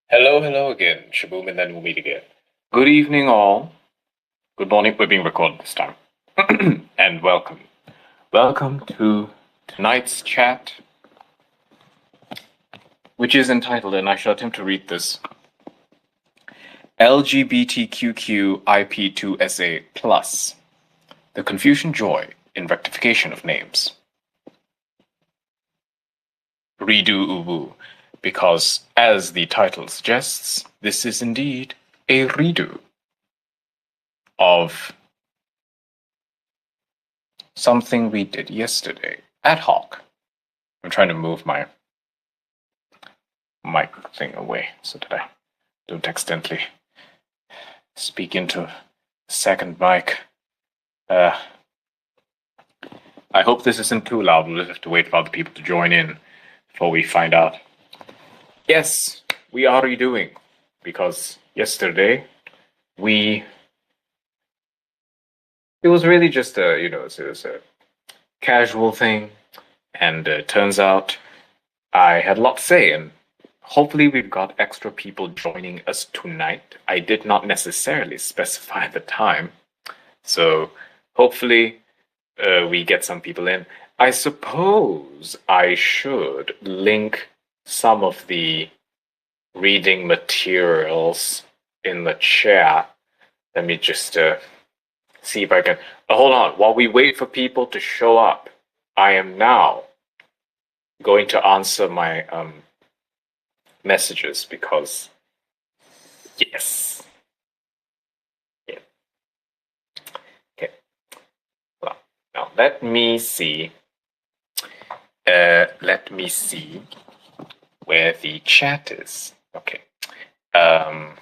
Hello, hello again. Shaboom, and then we'll meet again. Good evening, all. Good morning. We're being recorded this time. And welcome. Welcome to tonight's chat, which is entitled, and I shall attempt to read this, LGBTQQIP2SA plus, the Confucian joy in rectification of names. Redo UwU, because as the title suggests, this is indeed a redo of something we did yesterday, ad hoc. I'm trying to move my mic thing away so that I don't accidentally speak into the second mic. I hope this isn't too loud. We'll have to wait for other people to join in before we find out. Yes, we are redoing, because yesterday it was really just it was a casual thing, and it turns out I had a lot to say, and hopefully we've got extra people joining us tonight. I did not necessarily specify the time, so hopefully we get some people in. I suppose I should link some of the reading materials in the chat. Let me just see if I can. Hold on. While we wait for people to show up, I am now going to answer my messages because, yes. Yeah. Okay. Well, now let me see. Let me see where the chat is. Okay. I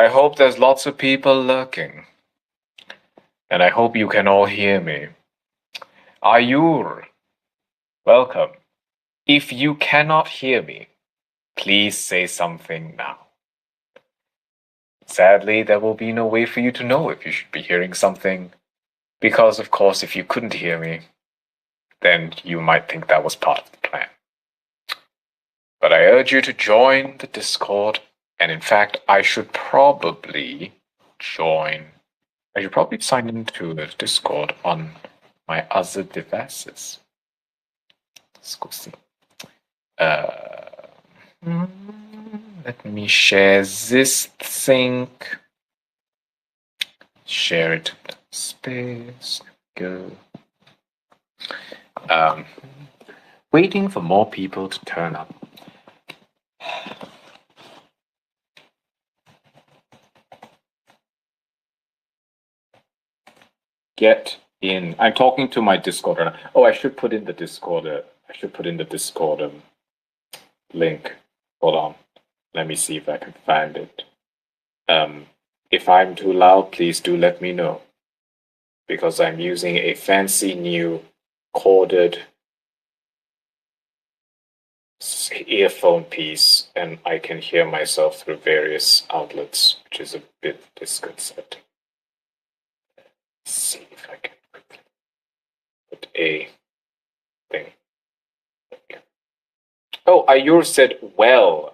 hope there's lots of people lurking, and I hope you can all hear me. Ayur, welcome. If you cannot hear me, please say something now. Sadly, there will be no way for you to know if you should be hearing something, because of course, if you couldn't hear me, then you might think that was part of the plan. But I urge you to join the Discord, and in fact, I should probably sign into the Discord on my other devices. Let's go see. Let me share this thing. Share it. Space. Go. Waiting for more people to turn up. Get in. I'm talking to my Discord right now. Oh, I should put in the Discord. Link. Hold on. Let me see if I can find it. If I'm too loud, please do let me know, because I'm using a fancy new corded earphone piece, and I can hear myself through various outlets, which is a bit disconcerting. Let's see if I can quickly put a thing. Okay. Oh, Ayur said, well, ...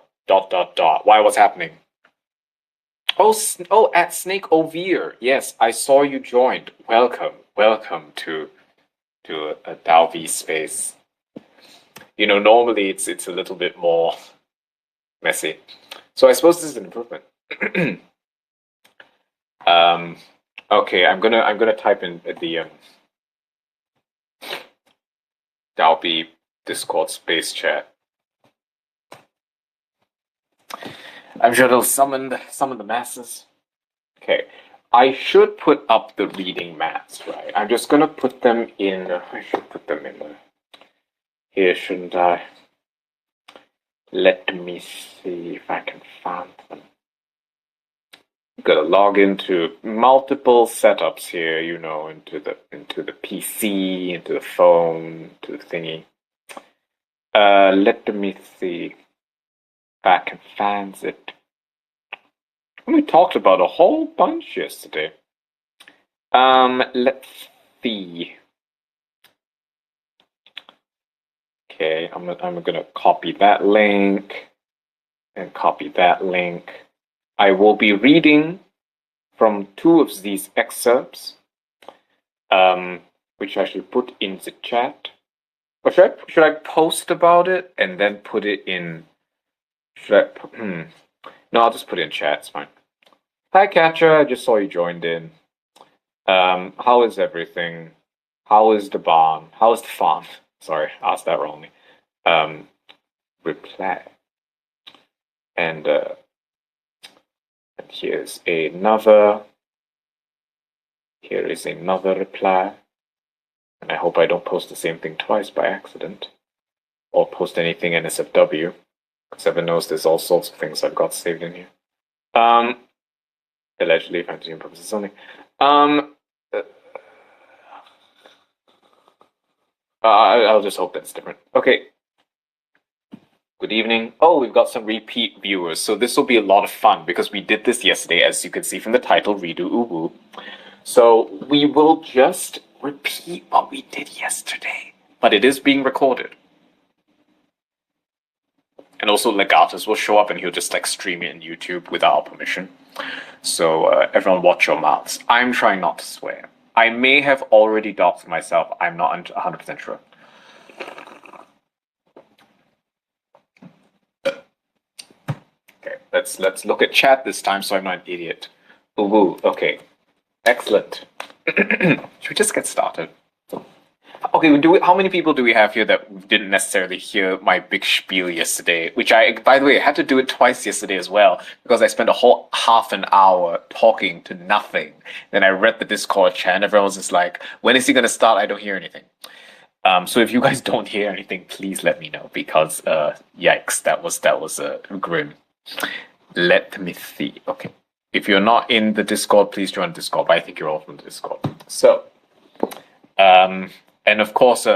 Why, what's happening? Oh, at Snake Overe. Yes, I saw you joined. Welcome to a DAObi space. You know, normally it's a little bit more messy, so I suppose this is an improvement. Okay, I'm gonna type in the DAObi Discord space chat. I'm sure it'll summon the masses. Okay, I should put up the reading mats, right? I'm just gonna put them in. I should put them in here, shouldn't I? Let me see if I can find them. I've got to log into multiple setups here, you know, into the PC, into the phone, to the thingy. Let me see if I can find it. We talked about a whole bunch yesterday. Let's see. Okay, I'm gonna copy that link and copy that link. I will be reading from two of these excerpts, which I should put in the chat. Or should I post about it and then put it in? Should I? No, I'll just put it in chat. It's fine. Hi, Catcher. I just saw you joined in. How is everything? How is the barn? How is the farm? Sorry, I asked that wrongly. Reply. And here's another. Here is another reply. And I hope I don't post the same thing twice by accident. Or post anything NSFW. Because heaven knows there's all sorts of things I've got saved in here. Allegedly, fantasy purposes only. I'll just hope that's different. Okay. Good evening. Oh, we've got some repeat viewers, so this will be a lot of fun because we did this yesterday, as you can see from the title, Redo UwU. So we will just repeat what we did yesterday, but it is being recorded. And also Legatus will show up and he'll just like stream it in YouTube without our permission. So everyone watch your mouths. I'm trying not to swear. I may have already doxed myself. I'm not 100% sure. Okay, let's look at chat this time so I'm not an idiot. Ooh, okay. Excellent. Should we just get started? Okay, how many people do we have here that didn't necessarily hear my big spiel yesterday? Which by the way, I had to do it twice yesterday as well, because I spent a whole half an hour talking to nothing. Then I read the Discord chat and everyone was just like, when is he going to start? I don't hear anything. So if you guys don't hear anything, please let me know, because yikes, that was grim. Let me see. Okay. If you're not in the Discord, please join the Discord, but I think you're all from the Discord. So, and of course,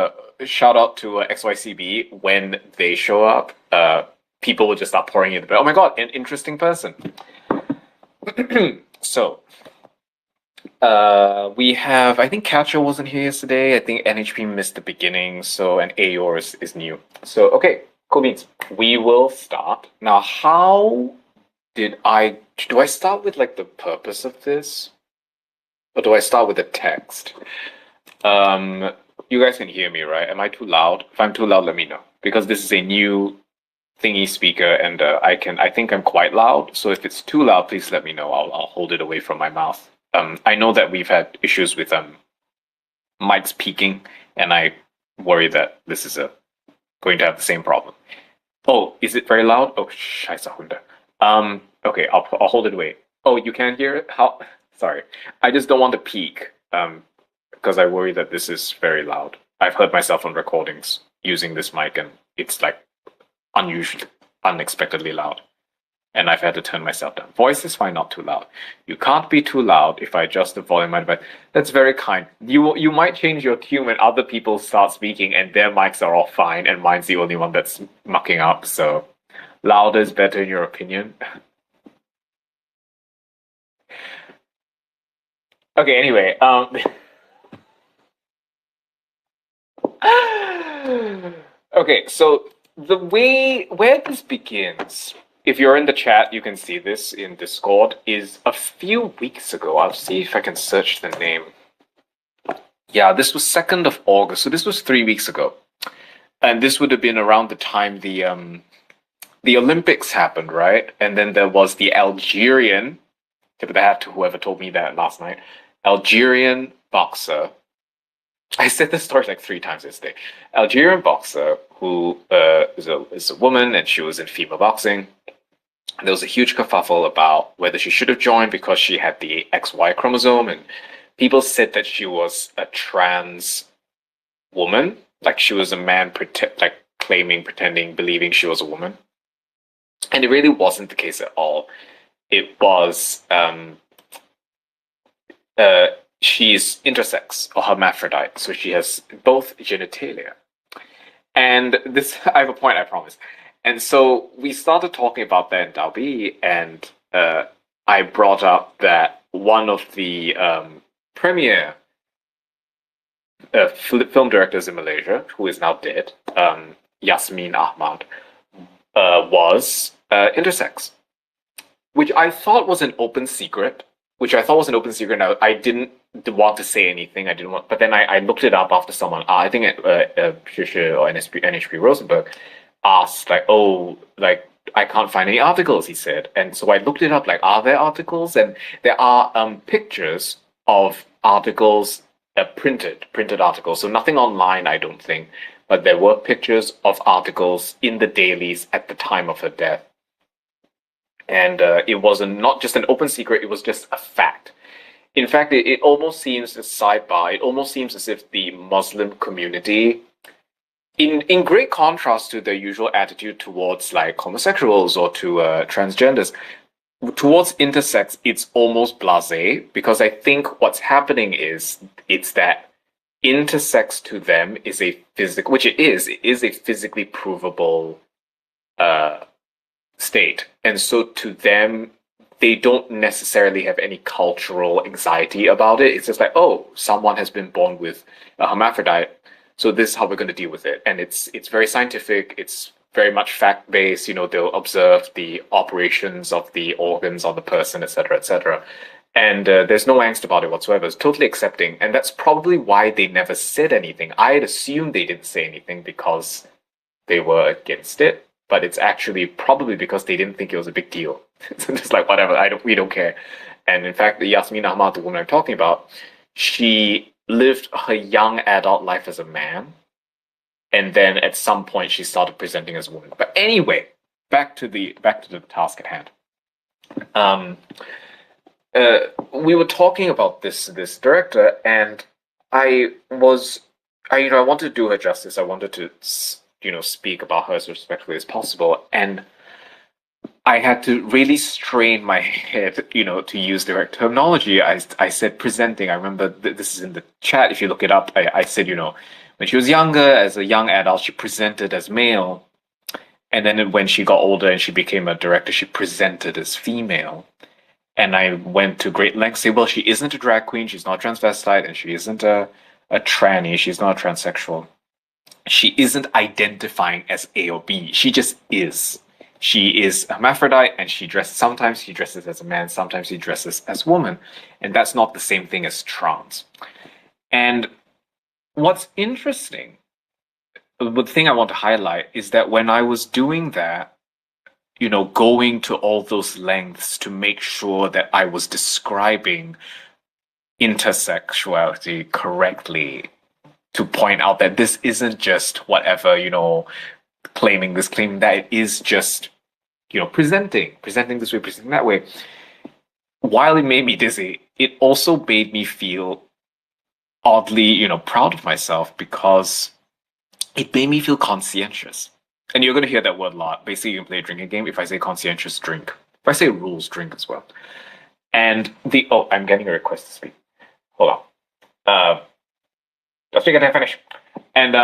shout out to XYCB. When they show up, people will just start pouring in the bed. Oh my god, an interesting person. So, we have, I think Catcher wasn't here yesterday. I think NHP missed the beginning, so, and Ayor is new. So, okay, cool beans. We will start. Now, do I start with like the purpose of this? Or do I start with the text? You guys can hear me, right? Am I too loud? If I'm too loud, let me know. Because this is a new thingy speaker and I think I'm quite loud. So if it's too loud, please let me know. I'll hold it away from my mouth. I know that we've had issues with mics peaking, and I worry that this is going to have the same problem. Oh, is it very loud? Oh, scheiße Hunde. Okay, I'll hold it away. Oh, you can't hear it? How? Sorry. I just don't want to peak. Because I worry that this is very loud. I've heard myself on recordings using this mic and it's like unexpectedly loud. And I've had to turn myself down. Voice is fine, not too loud. You can't be too loud if I adjust the volume. That's very kind. You might change your tune when other people start speaking and their mics are all fine and mine's the only one that's mucking up. So louder is better in your opinion. Okay, anyway, okay, so where this begins, if you're in the chat, you can see this in Discord, is a few weeks ago. I'll see if I can search the name. Yeah, this was 2nd of August, so this was 3 weeks ago. And this would have been around the time the Olympics happened, right? And then there was the Algerian, tip of the hat to whoever told me that last night, Algerian boxer. I said this story like 3 times yesterday. Algerian boxer who is a woman, and she was in female boxing. There was a huge kerfuffle about whether she should have joined because she had the XY chromosome, and people said that she was a trans woman, like she was a man, pretending, believing she was a woman. And it really wasn't the case at all. It was she's intersex or hermaphrodite, so she has both genitalia. And this, I have a point, I promise. And so we started talking about that in DAObi, and I brought up that one of the premier film directors in Malaysia, who is now dead, Yasmin Ahmad was intersex, which I thought was an open secret. Now, I didn't want to say anything. I didn't want, but then I looked it up after someone, I think Shisha or NHP Rosenberg asked, like, oh, like, I can't find any articles, he said. And so I looked it up, like, are there articles? And there are pictures of articles, printed articles. So nothing online, I don't think. But there were pictures of articles in the dailies at the time of her death. And it was not just an open secret, it was just a fact. In fact, it almost seems, a sidebar, it almost seems as if the Muslim community, in great contrast to their usual attitude towards like homosexuals or to transgenders, towards intersex, it's almost blasé, because I think what's happening is it's that intersex to them is a physical, which it is a physically provable state. And so to them, they don't necessarily have any cultural anxiety about it. It's just like, oh, someone has been born with a hermaphrodite, so this is how we're going to deal with it. And it's very scientific. It's very much fact-based. You know, they'll observe the operations of the organs on the person, etc., etc. And there's no angst about it whatsoever. It's totally accepting. And that's probably why they never said anything. I had assumed they didn't say anything because they were against it. But it's actually probably because they didn't think it was a big deal. So just like, whatever, we don't care. And in fact, the Yasmin Ahmad, the woman I'm talking about, she lived her young adult life as a man, and then at some point she started presenting as a woman. But anyway, back to the task at hand. We were talking about this director, and I wanted to do her justice. I wanted to speak about her as respectfully as possible, and I had to really strain my head, to use direct terminology. I said presenting. I remember this is in the chat. If you look it up, I said, when she was younger, as a young adult, she presented as male. And then when she got older and she became a director, she presented as female. And I went to great lengths to say, well, she isn't a drag queen, she's not transvestite, and she isn't a tranny, she's not a transsexual. She isn't identifying as A or B. She just is. She is hermaphrodite, and sometimes she dresses as a man, sometimes she dresses as a woman. And that's not the same thing as trans. And what's interesting, the thing I want to highlight is that when I was doing that, going to all those lengths to make sure that I was describing intersexuality correctly, to point out that this isn't just whatever, claiming this, claiming that, it is just, presenting this way, presenting that way. While it made me dizzy, it also made me feel oddly, proud of myself, because it made me feel conscientious. And you're going to hear that word a lot. Basically, you can play a drinking game. If I say conscientious, drink. If I say rules, drink as well. And I'm getting a request to speak. Hold on. Let's speak until I finish. And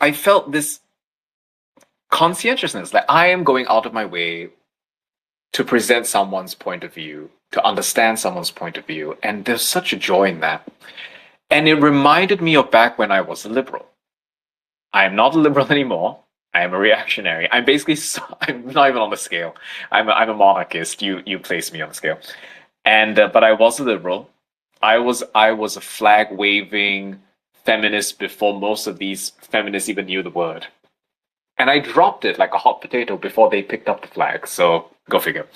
I felt this conscientiousness, like I am going out of my way to present someone's point of view, to understand someone's point of view, and there's such a joy in that. And it reminded me of back when I was a liberal. I am not a liberal anymore. I am a reactionary. I'm not even on the scale. I'm a monarchist. You place me on the scale. And but I was a liberal. I was a flag waving feminist before most of these feminists even knew the word. And I dropped it like a hot potato before they picked up the flag. So go figure.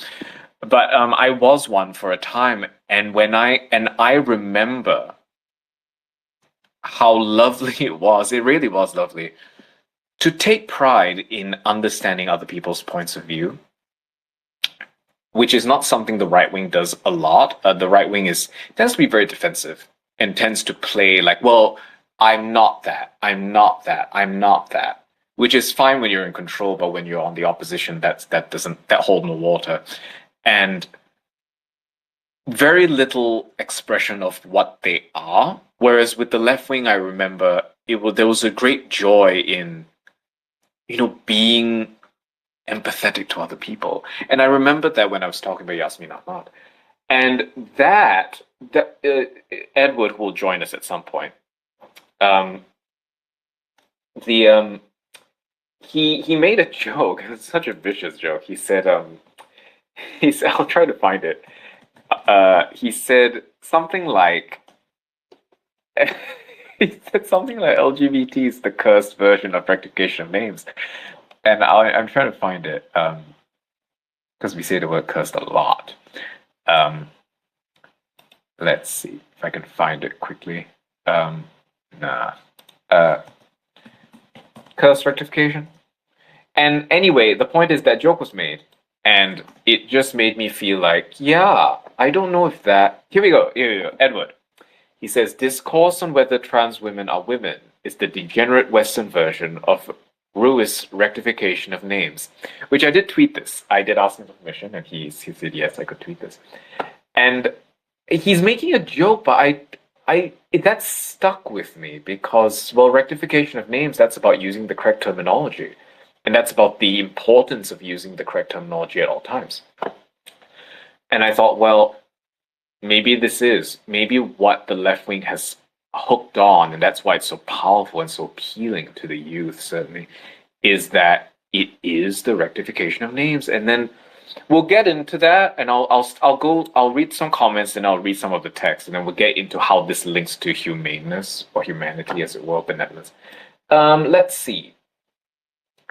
But I was one for a time, and I remember how lovely it was. It really was lovely to take pride in understanding other people's points of view, which is not something the right wing does a lot. The right wing tends to be very defensive and tends to play like, well, I'm not that, I'm not that, I'm not that, which is fine when you're in control, but when you're on the opposition, that hold no water. And very little expression of what they are. Whereas with the left wing, I remember there was a great joy in, being empathetic to other people. And I remember that when I was talking about Yasmin Ahmad. And that Edward will join us at some point. Um, the he made a joke. It's such a vicious joke. He said he said I'll try to find it. He said something like he said something like LGBT is the cursed version of rectification names, and I'm trying to find it because we say the word cursed a lot. Um, let's see if I can find it quickly. Nah. Curse rectification. And anyway, the point is that joke was made, and it just made me feel like, yeah, I don't know if that. Here we go. Here we go. Edward. He says, discourse on whether trans women are women is the degenerate Western version of Ruiz rectification of names, which I did tweet this. I did ask him for permission, and he said, yes, I could tweet this. And he's making a joke, but that stuck with me because, well, rectification of names, that's about using the correct terminology. And that's about the importance of using the correct terminology at all times. And I thought, well, maybe what the left wing has hooked on, and that's why it's so powerful and so appealing to the youth, certainly, is that it is the rectification of names. And then we'll get into that, and I'll read some comments, and I'll read some of the text, and then we'll get into how this links to humaneness or humanity, as it were, benevolence. Let's see.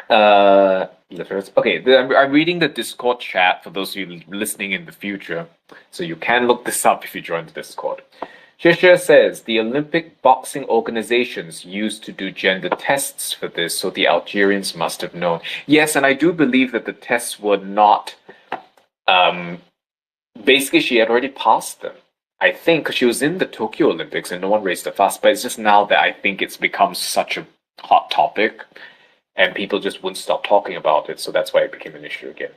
Okay, I'm reading the Discord chat for those of you listening in the future, so you can look this up if you join the Discord. Shisha says the Olympic boxing organizations used to do gender tests for this, so the Algerians must have known. Yes, and I do believe that the tests were not. Basically, she had already passed them. I think because she was in the Tokyo Olympics and no one raised a fuss. But it's just now that I think it's become such a hot topic, and people just wouldn't stop talking about it. So that's why it became an issue again.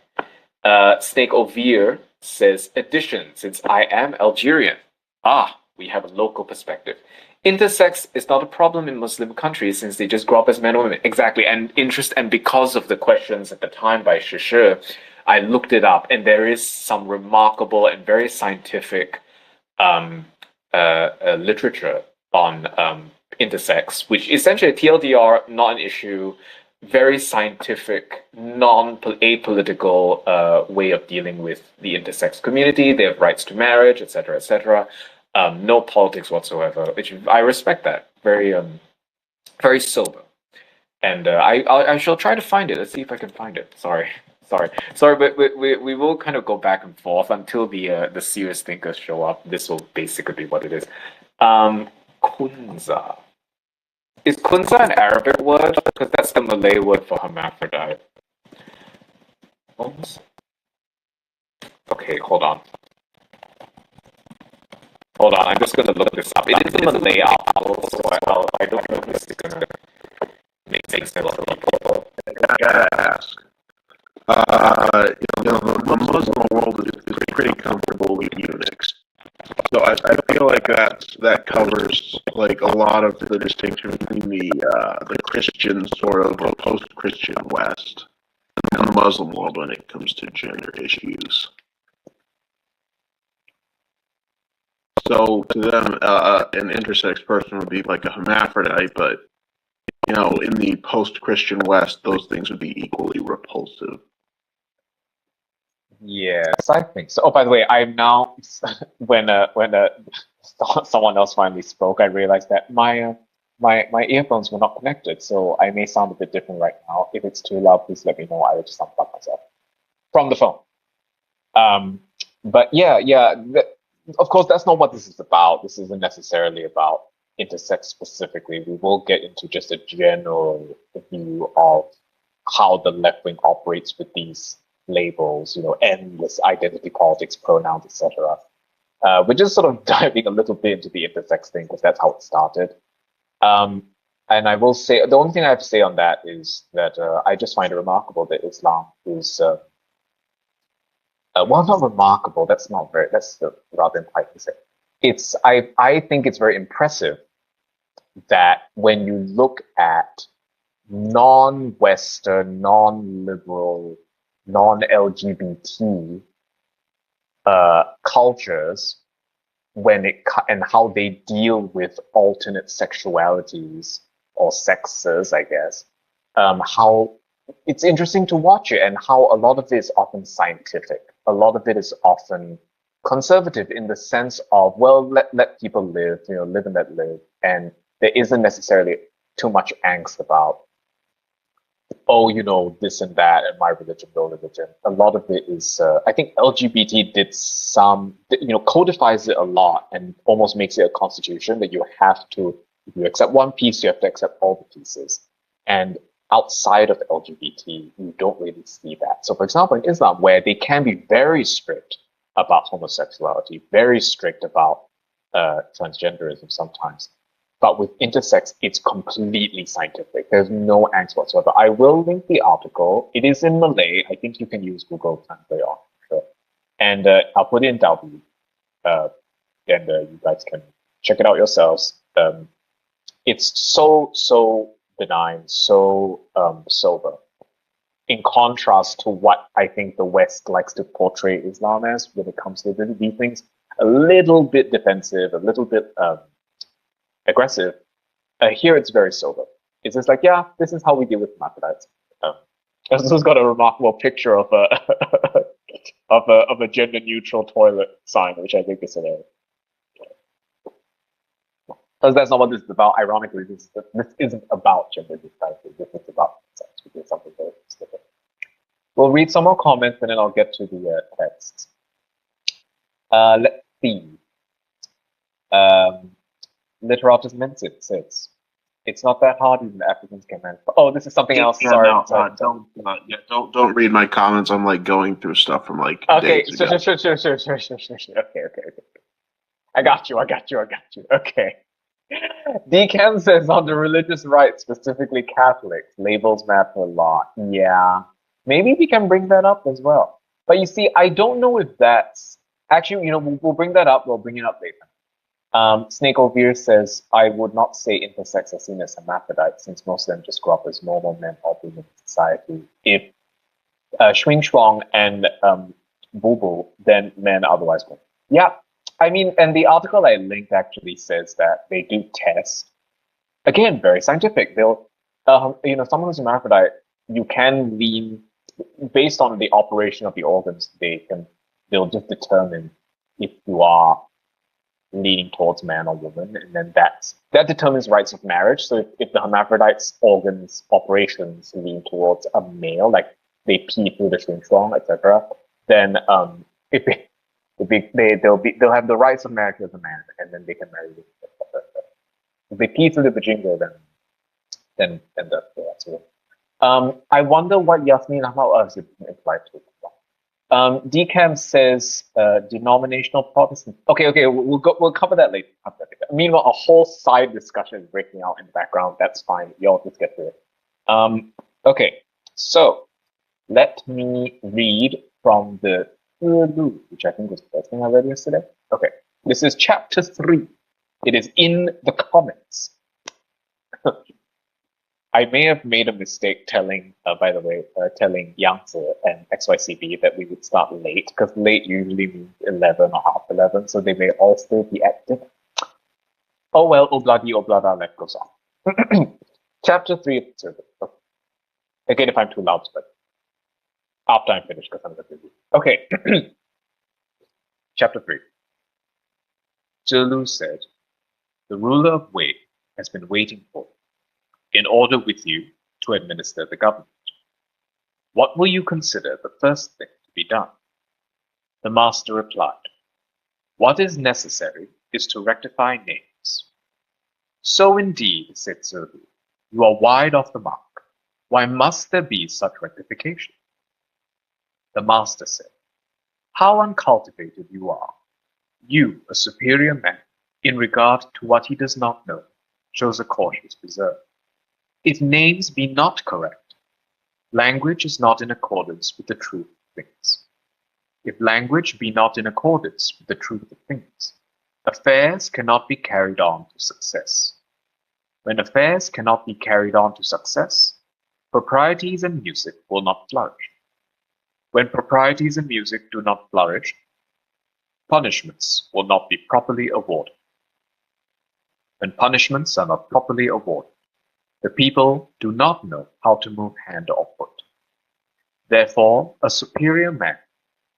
Snake Ovir says, addition, since I am Algerian. We have a local perspective. Intersex is not a problem in Muslim countries since they just grow up as men or women. Exactly. And because of the questions at the time by Shisha, I looked it up, and there is some remarkable and very scientific literature on intersex, which essentially TLDR, not an issue, very scientific, apolitical way of dealing with the intersex community. They have rights to marriage, etc., etc. No politics whatsoever, which I respect that. Very, very sober. And I shall try to find it. Let's see if I can find it. Sorry, but we will kind of go back and forth until the serious thinkers show up. This will basically be what it is. Kunza. Is kunza an Arabic word? Because that's the Malay word for hermaphrodite. Okay, hold on. I'm just going to look this up. It is a Malay alphabet, so I don't know if this is going to make sense to a lot of people. I gotta ask. The Muslim world is pretty comfortable with eunuchs. So I feel like that covers like a lot of the distinction between the Christian sort of post-Christian West and the Muslim world when it comes to gender issues. So to them, an intersex person would be like a hermaphrodite, but in the post-Christian West, those things would be equally repulsive. Yes, I think so. Oh, by the way, I'm now when someone else finally spoke, I realized that my earphones were not connected, so I may sound a bit different right now. If it's too loud, please let me know. I will just unplug myself from the phone. But yeah. Of course, that's not what this is about. This isn't necessarily about intersex specifically. We will get into just a general view of how the left wing operates with these labels, endless identity politics, pronouns, etc. We're just sort of diving a little bit into the intersex thing because that's how it started. And I will say, the only thing I have to say on that is that I just find it remarkable that Islam is, well, not remarkable. That's rather impolite to say. I think it's very impressive that when you look at non-Western, non-liberal, non-LGBT cultures, and how they deal with alternate sexualities or sexes, I guess. How it's interesting to watch it, and how a lot of it is often scientific. A lot of it is often conservative in the sense of, well, let people live, live and let live, and there isn't necessarily too much angst about, oh, this and that, and my religion, no religion. A lot of it is, I think LGBT did some, codifies it a lot and almost makes it a constitution that you have to, if you accept one piece, you have to accept all the pieces. And outside of LGBT, you don't really see that. So for example, in Islam, where they can be very strict about homosexuality, very strict about transgenderism sometimes, but with intersex, it's completely scientific. There's no angst whatsoever. I will link the article. It is in Malay. I think you can use Google Translate on it. Sure. And I'll put it in DAObi. And you guys can check it out yourselves. It's so benign, so sober. In contrast to what I think the West likes to portray Islam as when it comes to these things. A little bit defensive, a little bit aggressive. Here it's very sober. It's just like, yeah, this is how we deal with hermaphrodites. This has got a remarkable picture of a of a gender neutral toilet sign, which I think is hilarious. Because that's not what this is about. Ironically, this isn't about gender neutrality. This is about sex, which is something very specific. We'll read some more comments and then I'll get to the texts. Let's see. Literatus Mensit says, it's not that hard, even the Africans can manage. Oh, this is something else. Yeah, sorry. no, sorry. Don't read my comments. I'm like going through stuff from like Okay, days sure. ago. Okay. I got you. Okay. Decam says on the religious right, specifically Catholics, labels matter a lot. Yeah, maybe we can bring that up as well. But you see, I don't know if that's actually, we'll bring that up. We'll bring it up later. Snake Ovir says, I would not say intersex are seen as hermaphrodites since most of them just grow up as normal men operating in society. If Schwing Shuang and Bubu, then men otherwise women. Yeah, I mean, and the article I linked actually says that they do test. Again, very scientific. They'll, someone who's a hermaphrodite, you can lean based on the operation of the organs. They'll just determine if you are leaning towards man or woman, and then that determines rights of marriage. So if the hermaphrodite's organs operations lean towards a male, like they pee through the shuang, etc., then they'll have the rights of marriage as a man, and then they can marry. If they pee through the vajinga, then that's it. I wonder what Yasmin Ahmad implied to. Decam says denominational Protestant. Okay, we'll cover that later. Meanwhile, a whole side discussion is breaking out in the background. That's fine. Y'all just get to it. Okay, so let me read from the which I think was the first thing I read yesterday. Okay, this is chapter 3. It is in the comments. I may have made a mistake telling, by the way, telling Yangtze and XYCB that we would start late, because late usually means 11 or half 11, so they may all still be active. Oh well, oblada, life goes on. Chapter 3 of the survey. Okay. Again, if I'm too loud, but after I'm finished, because I'm a bit busy. Okay. Chapter 3. Zhelu said, the ruler of Wei has been waiting for you, in order with you to administer the government. What will you consider the first thing to be done? The master replied, what is necessary is to rectify names. So indeed, said Zhelu, you are wide off the mark. Why must there be such rectification? The master said, how uncultivated you are. You, a superior man, in regard to what he does not know, shows a cautious reserve. If names be not correct, language is not in accordance with the truth of things. If language be not in accordance with the truth of things, affairs cannot be carried on to success. When affairs cannot be carried on to success, proprieties and music will not flourish. When proprieties and music do not flourish, punishments will not be properly awarded. When punishments are not properly awarded, the people do not know how to move hand or foot. Therefore, a superior man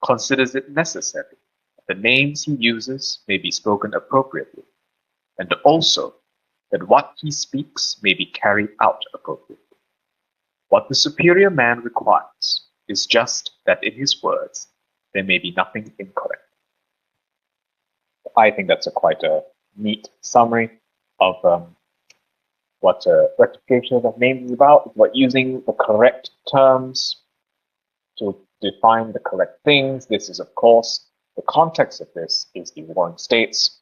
considers it necessary that the names he uses may be spoken appropriately, and also that what he speaks may be carried out appropriately. What the superior man requires is just that in his words there may be nothing incorrect. I think that's quite a neat summary of what rectification of names is about, what using the correct terms to define the correct things. This is, of course, the context of this is the Warring States,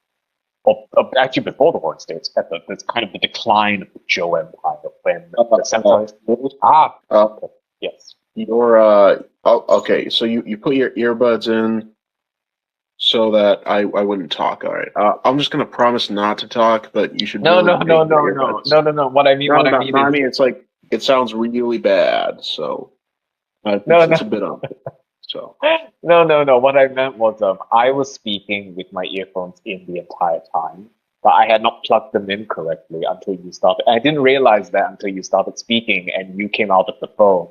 or actually before the Warring States, at this kind of the decline of the Zhou Empire when the centralized. Okay. Yes. Okay. So you put your earbuds in so that I wouldn't talk. All right. I'm just gonna promise not to talk, but you should. No. What I mean is, it's like it sounds really bad. So it's a bit on. So no. What I meant was I was speaking with my earphones in the entire time, but I had not plugged them in correctly until you started. I didn't realize that until you started speaking and you came out of the phone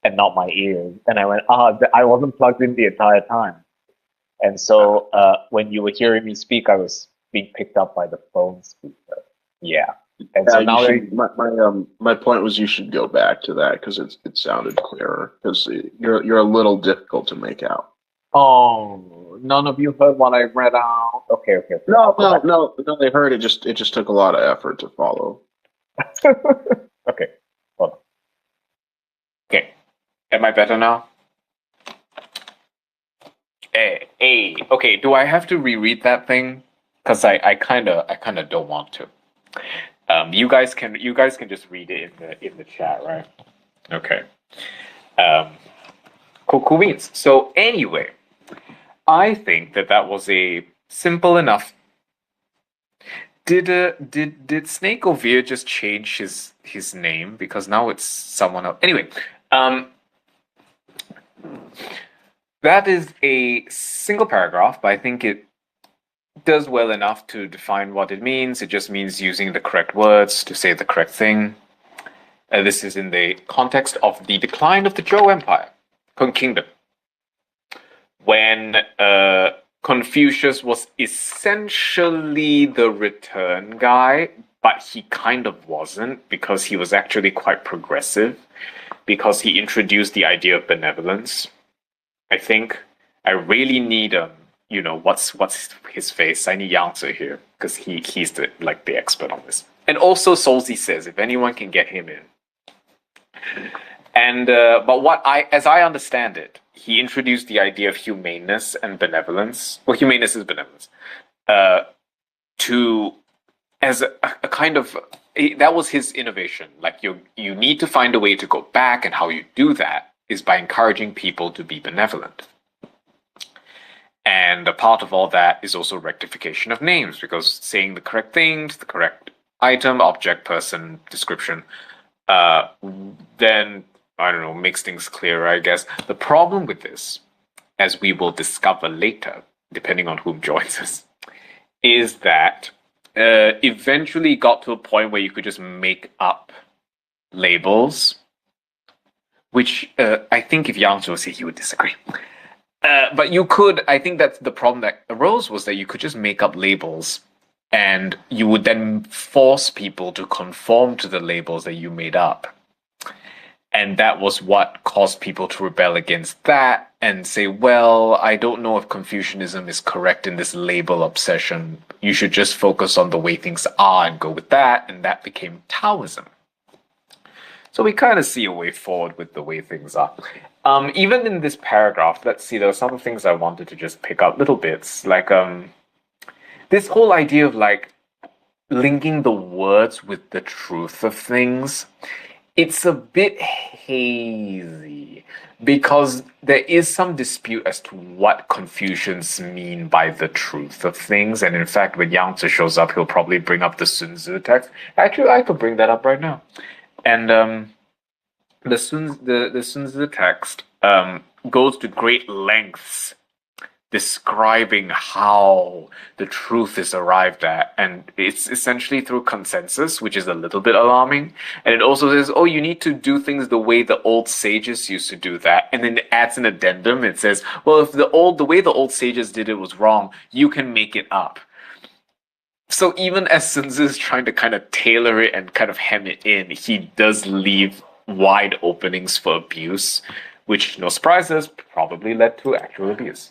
and not my ears. And I went, I wasn't plugged in the entire time. And so when you were hearing me speak, I was being picked up by the phone speaker. Yeah. And so now my point was you should go back to that because it sounded clearer because you're a little difficult to make out. Oh, none of you heard what I read out. Okay. No, they heard it. It just took a lot of effort to follow. Okay, hold on. Okay, am I better now? Okay, do I have to reread that thing? Because I kind of don't want to. You guys can just read it in the chat, right? Okay. Cool beans. So anyway, I think that was a simple enough. Did Snake Ovir just change his name because now it's someone else? Anyway, that is a single paragraph, but I think it does well enough to define what it means. It just means using the correct words to say the correct thing. This is in the context of the decline of the Zhou Empire, Kung Kingdom, when Confucius was essentially the return guy, but he kind of wasn't because he was actually quite progressive, because he introduced the idea of benevolence. I think I really need what's his face? I need Yang here because he's the expert on this. And also Solzi says if anyone can get him in. And but as I understand it, he introduced the idea of humaneness and benevolence. Well, humaneness is benevolence. As a kind of that was his innovation. Like you need to find a way to go back, and how you do that is by encouraging people to be benevolent. And a part of all that is also rectification of names, because saying the correct things, the correct item, object, person, description, then, I don't know, makes things clearer, I guess. The problem with this, as we will discover later, depending on whom joins us, is that eventually got to a point where you could just make up labels, which I think if Yang was here, he would disagree. But you could, I think that's the problem that arose, was that you could just make up labels and you would then force people to conform to the labels that you made up. And that was what caused people to rebel against that and say, well, I don't know if Confucianism is correct in this label obsession. You should just focus on the way things are and go with that. And that became Taoism. So we kind of see a way forward with the way things are. Even in this paragraph, let's see, there are some things I wanted to just pick up little bits. Like this whole idea of linking the words with the truth of things. It's a bit hazy because there is some dispute as to what Confucians mean by the truth of things. And in fact, when Yangtze shows up, he'll probably bring up the Sun Tzu text. Actually, I could bring that up right now. And the Sun Tzu text goes to great lengths describing how the truth is arrived at, and it's essentially through consensus, which is a little bit alarming. And it also says, oh, you need to do things the way the old sages used to do that, and then it adds an addendum. It says, well, if the way the old sages did it was wrong, you can make it up. So even as Sun Tzu is trying to kind of tailor it and kind of hem it in, he does leave wide openings for abuse, which, no surprises, probably led to actual abuse.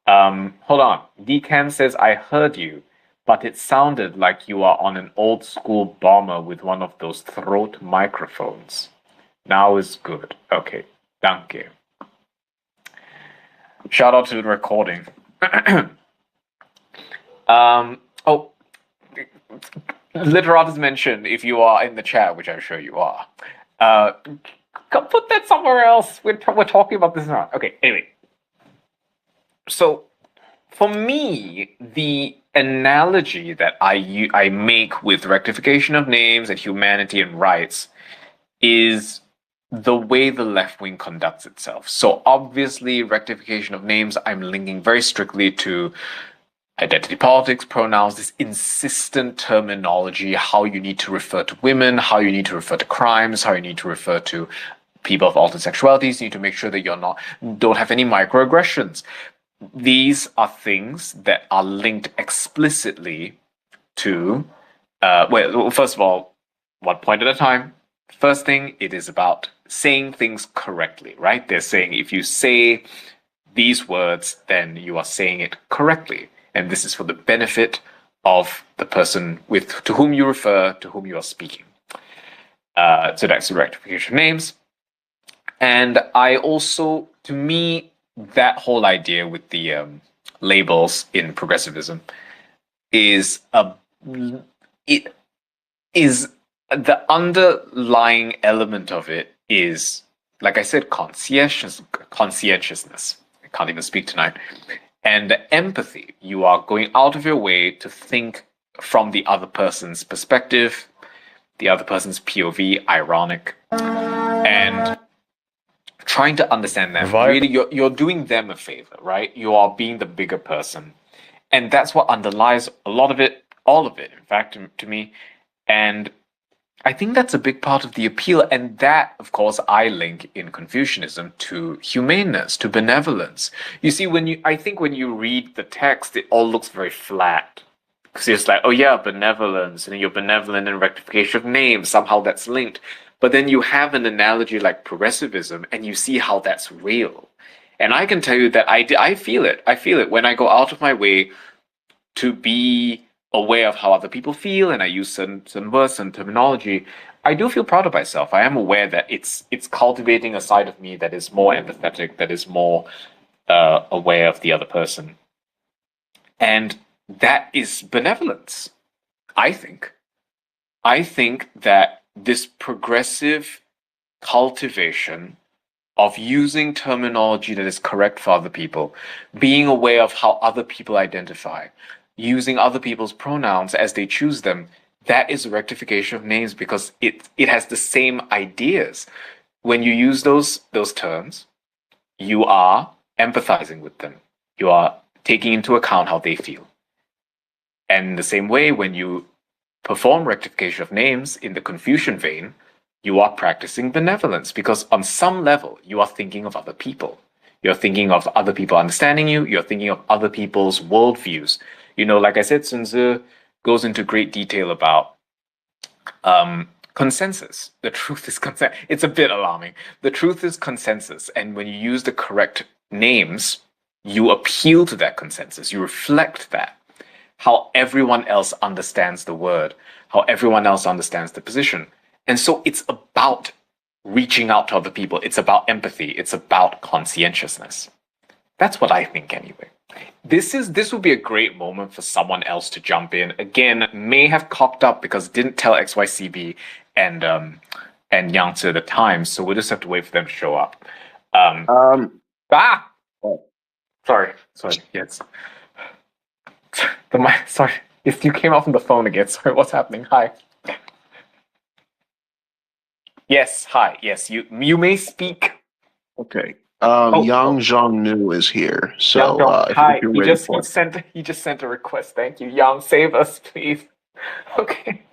Hold on. Decan says, I heard you, but it sounded like you are on an old school bomber with one of those throat microphones. Now is good. Okay. Thank you. Shout out to the recording. Oh, Literatus mentioned if you are in the chat, which I'm sure you are, put that somewhere else. We're talking about this now. Okay, anyway. So, for me, the analogy that I make with rectification of names and humanity and rights is the way the left wing conducts itself. So obviously, rectification of names, I'm linking very strictly to identity politics, pronouns, this insistent terminology, how you need to refer to women, how you need to refer to crimes, how you need to refer to people of altered sexualities. You need to make sure that don't have any microaggressions. These are things that are linked explicitly to, well, first of all, one point at a time. First thing, it is about saying things correctly, right? They're saying if you say these words, then you are saying it correctly. And this is for the benefit of the person to whom you refer, to whom you are speaking. So that's the rectification of names. And I also, to me, that whole idea with the labels in progressivism is the underlying element of it is, like I said, conscientiousness. I can't even speak tonight. And empathy. You are going out of your way to think from the other person's perspective, the other person's POV, ironic, and trying to understand them. Really, you're doing them a favor, right? You are being the bigger person. And that's what underlies a lot of it, all of it, in fact, to me. And I think that's a big part of the appeal. And that, of course, I link in Confucianism to humaneness, to benevolence. You see, I think when you read the text, it all looks very flat. Because it's like, oh yeah, benevolence, and you're benevolent in rectification of names, somehow that's linked. But then you have an analogy like progressivism, and you see how that's real. And I can tell you that I feel it. I feel it when I go out of my way to be aware of how other people feel, and I use certain words and terminology. I do feel proud of myself. I am aware that it's cultivating a side of me that is more empathetic, that is more aware of the other person. And that is benevolence, I think. I think that this progressive cultivation of using terminology that is correct for other people, being aware of how other people identify, using other people's pronouns as they choose them, that is a rectification of names because it has the same ideas. When you use those terms, you are empathizing with them. You are taking into account how they feel. And in the same way, when you perform rectification of names in the Confucian vein, you are practicing benevolence because on some level, you are thinking of other people. You're thinking of other people understanding you. You're thinking of other people's worldviews. You know, like I said, Sun Tzu goes into great detail about consensus. The truth is consensus. It's a bit alarming. The truth is consensus. And when you use the correct names, you appeal to that consensus. You reflect that. How everyone else understands the word. How everyone else understands the position. And so it's about reaching out to other people. It's about empathy. It's about conscientiousness. That's what I think anyway. This would be a great moment for someone else to jump in. Again, may have cocked up because it didn't tell XYCB and Yangtze at the time, so we'll just have to wait for them to show up. Sorry, yes. Sorry, if you came off on the phone again, sorry, what's happening? Hi. Yes, hi, yes, you may speak. Okay. Yang Zhongnu is here, so Yang Dong, if hi. you're ready for it. He just sent a request. Thank you, Yang. Save us, please. Okay.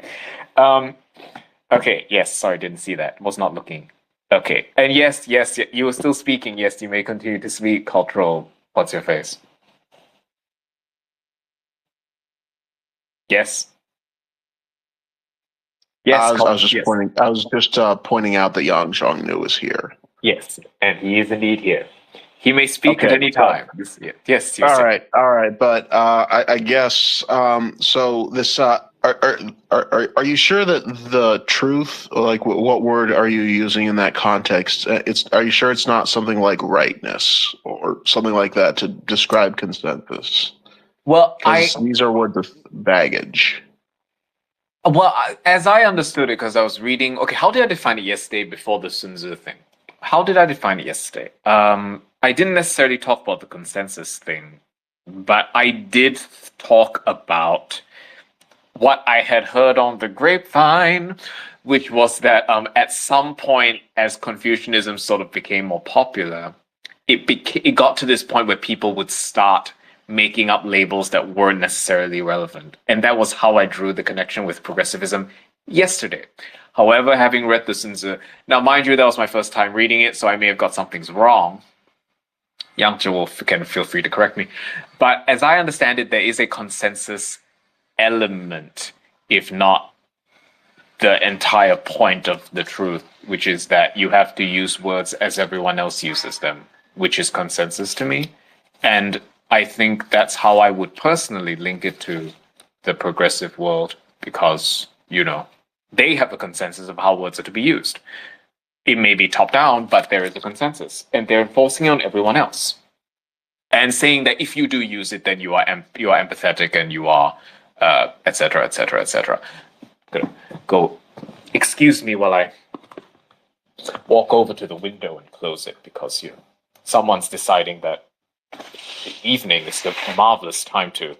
Okay. Yes. Sorry, didn't see that. Was not looking. Okay. And yes, you were still speaking. Yes, you may continue to speak. Cultural. What's your face? Yes. Yes. I was just yes. pointing out that Yang Zhongnu is here. Yes, and he is indeed here. He may speak at Okay, any time. Yes. All right, but I guess so. This are you sure that the truth, like what word are you using in that context? Are you sure it's not something like rightness or something like that to describe consensus? Well, these are words of baggage. Well, as I understood it, because I was reading. Okay, how did I define it yesterday before the Sun Tzu thing? How did I define it yesterday? I didn't necessarily talk about the consensus thing, but I did talk about what I had heard on the grapevine, which was that at some point, as Confucianism sort of became more popular, it got to this point where people would start making up labels that weren't necessarily relevant. And that was how I drew the connection with progressivism yesterday. However, having read the Sun Tzu, now mind you, that was my first time reading it, so I may have got some things wrong. Yang Zhi can feel free to correct me. But as I understand it, there is a consensus element, if not the entire point of the truth, which is that you have to use words as everyone else uses them, which is consensus to me. And I think that's how I would personally link it to the progressive world, because, they have a consensus of how words are to be used. It may be top down, but there is a consensus, and they're enforcing it on everyone else, and saying that if you do use it, then you are empathetic and you are, etc., etc., etc. Go. Excuse me while I walk over to the window and close it, because someone's deciding that the evening is the marvelous time to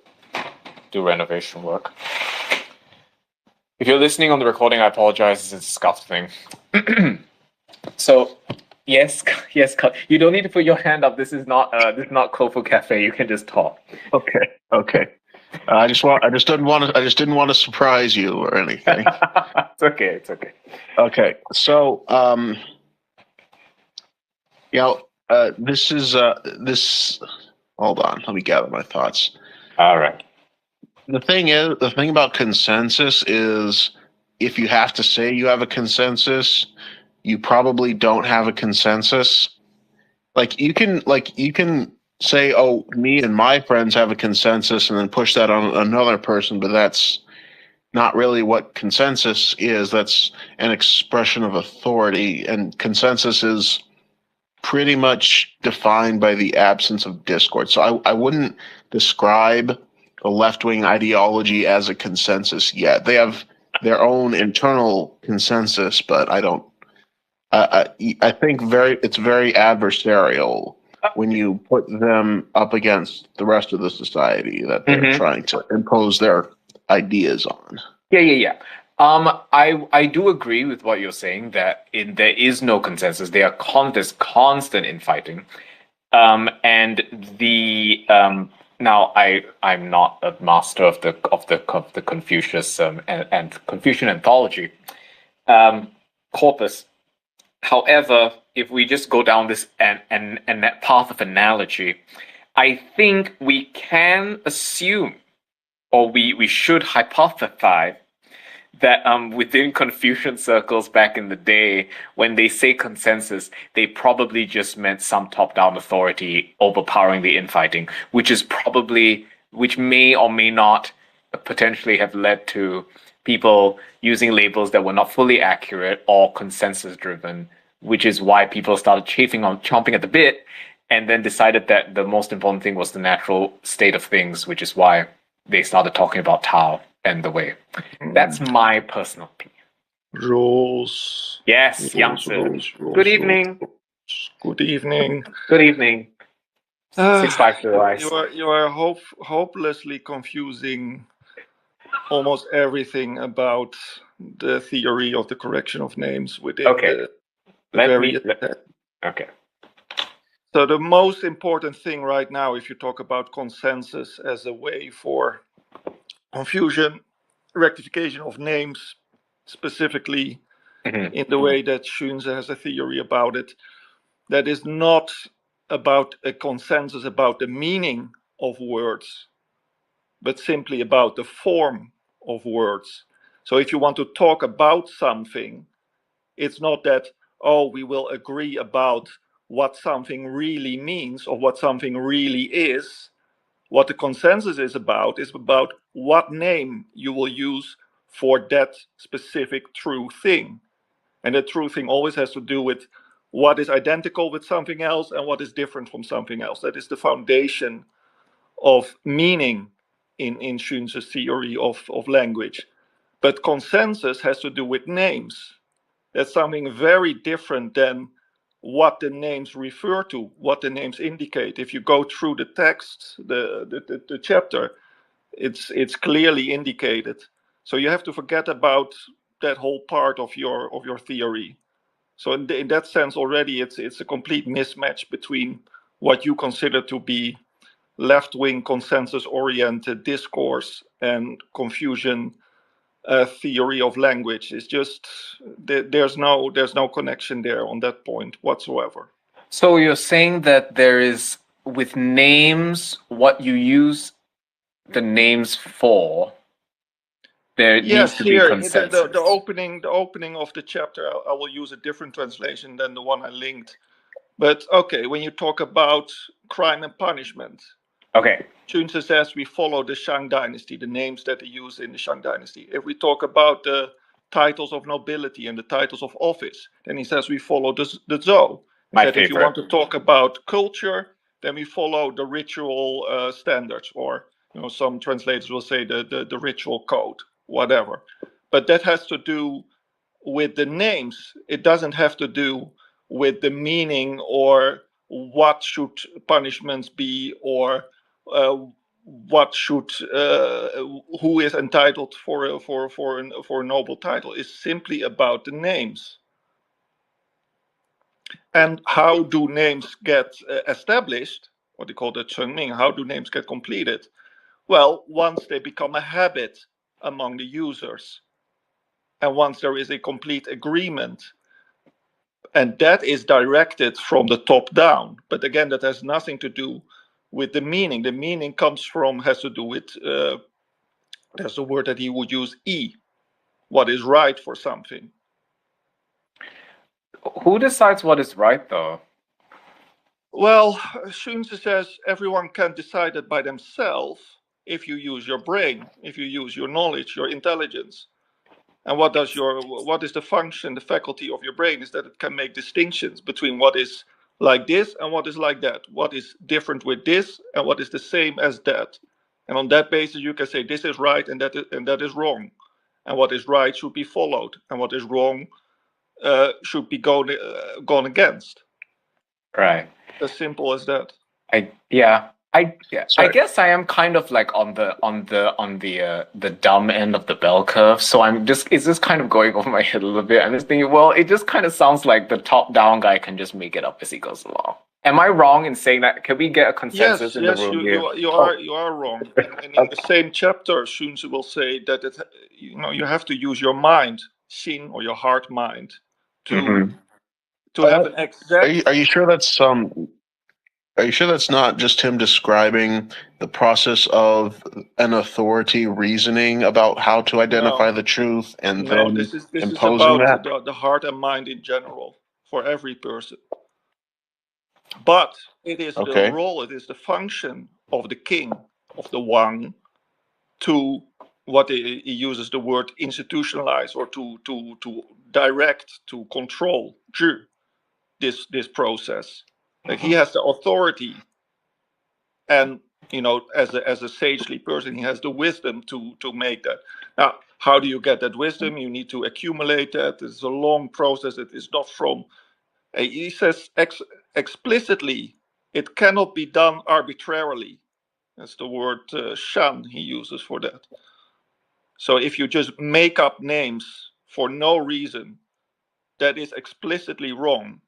do renovation work. If you're listening on the recording, I apologize. It's a scuffed thing. So, yes. You don't need to put your hand up. This is not Kofu Cafe. You can just talk. Okay. I just didn't want to surprise you or anything. It's okay. Okay. So, this is this. Hold on. Let me gather my thoughts. All right. The thing about consensus is, if you have to say you have a consensus, you probably don't have a consensus. You can say, oh, me and my friends have a consensus, and then push that on another person, but that's not really what consensus is. That's an expression of authority, and consensus is pretty much defined by the absence of discord. So I wouldn't describe a left-wing ideology as a consensus yet. They have their own internal consensus, but I don't. I think it's very adversarial when you put them up against the rest of the society that they're trying to impose their ideas on. Yeah. I do agree with what you're saying, that there is no consensus. There's constant infighting. And the now I'm not a master of the Confucius and Confucian anthology corpus. However, if we just go down this and that path of analogy, I think we can assume, or we should hypothesize, that within Confucian circles back in the day, when they say consensus, they probably just meant some top-down authority overpowering the infighting, which may or may not potentially have led to people using labels that were not fully accurate or consensus-driven, which is why people started chomping at the bit, and then decided that the most important thing was the natural state of things, which is why they started talking about Tao and the way. That's my personal opinion. Rules. Yes, Yang. Good evening. Good evening. Good evening. 652 You are hopelessly confusing almost everything about the theory of the correction of names within Okay. the various. Okay. So the most important thing right now, if you talk about consensus as a way for confusion, rectification of names, specifically in the way that Schunze has a theory about it, that is not about a consensus about the meaning of words, but simply about the form of words. So if you want to talk about something, it's not that, oh, we will agree about what something really means or what something really is. What the consensus is about what name you will use for that specific true thing. And the true thing always has to do with what is identical with something else and what is different from something else. That is the foundation of meaning in Schunze's theory of language. But consensus has to do with names. That's something very different than what the names refer to, what the names indicate. If you go through the text, the chapter, it's clearly indicated. So you have to forget about that whole part of your theory. So in that sense, already it's a complete mismatch between what you consider to be left-wing consensus-oriented discourse and Confucian theory of language. It's just there's no connection there on that point whatsoever. So you're saying that there is, with names, what you use the names for, there needs to be Here consensus. the opening of the chapter, I will use a different translation than the one I linked. But okay, when you talk about crime and punishment, Okay. Junzi says we follow the Shang dynasty, the names that they use in the Shang dynasty. If we talk about the titles of nobility and the titles of office, then he says we follow the Zhou. My That if you favorite. want to talk about culture, then we follow the ritual standards, or some translators will say the ritual code, whatever. But that has to do with the names. It doesn't have to do with the meaning or what should punishments be, or what should who is entitled for a noble title. Is simply about the names. And how do names get established? What they call the Chengming. How do names get completed? Well, once they become a habit among the users, and once there is a complete agreement, and that is directed from the top down. But again, that has nothing to do with the meaning. The meaning has to do with, there's a word that he would use, what is right for something. Who decides what is right, though? Well, Schunze says everyone can decide it by themselves if you use your brain, if you use your knowledge, your intelligence. And what is the function, the faculty of your brain is that it can make distinctions between what is like this and what is like that, what is different with this and what is the same as that. And on that basis, you can say this is right and that is wrong. And what is right should be followed, and what is wrong should be gone against. Right. As simple as that. I guess I am kind of like on the dumb end of the bell curve. So it's just kind of going over my head a little bit. I'm just thinking, well, it just kind of sounds like the top down guy can just make it up as he goes along. Am I wrong in saying that? Can we get a consensus in the room here? You are wrong. And in the same chapter, Schunze will say that you have to use your mind, Xin, or your heart mind, to have an exact. Are you sure that's Are you sure that's not just him describing the process of an authority reasoning about how to identify the truth and then this is imposing about that? the heart and mind in general for every person. But it is the role, it is the function of the king, of the Wang, to what he uses the word institutionalize, or to direct, to control this process. Like he has the authority, and as a sagely person, he has the wisdom to make that. Now, how do you get that wisdom? You need to accumulate that. It's a long process. It is not from. He says explicitly, it cannot be done arbitrarily. That's the word shan he uses for that. So if you just make up names for no reason, that is explicitly wrong.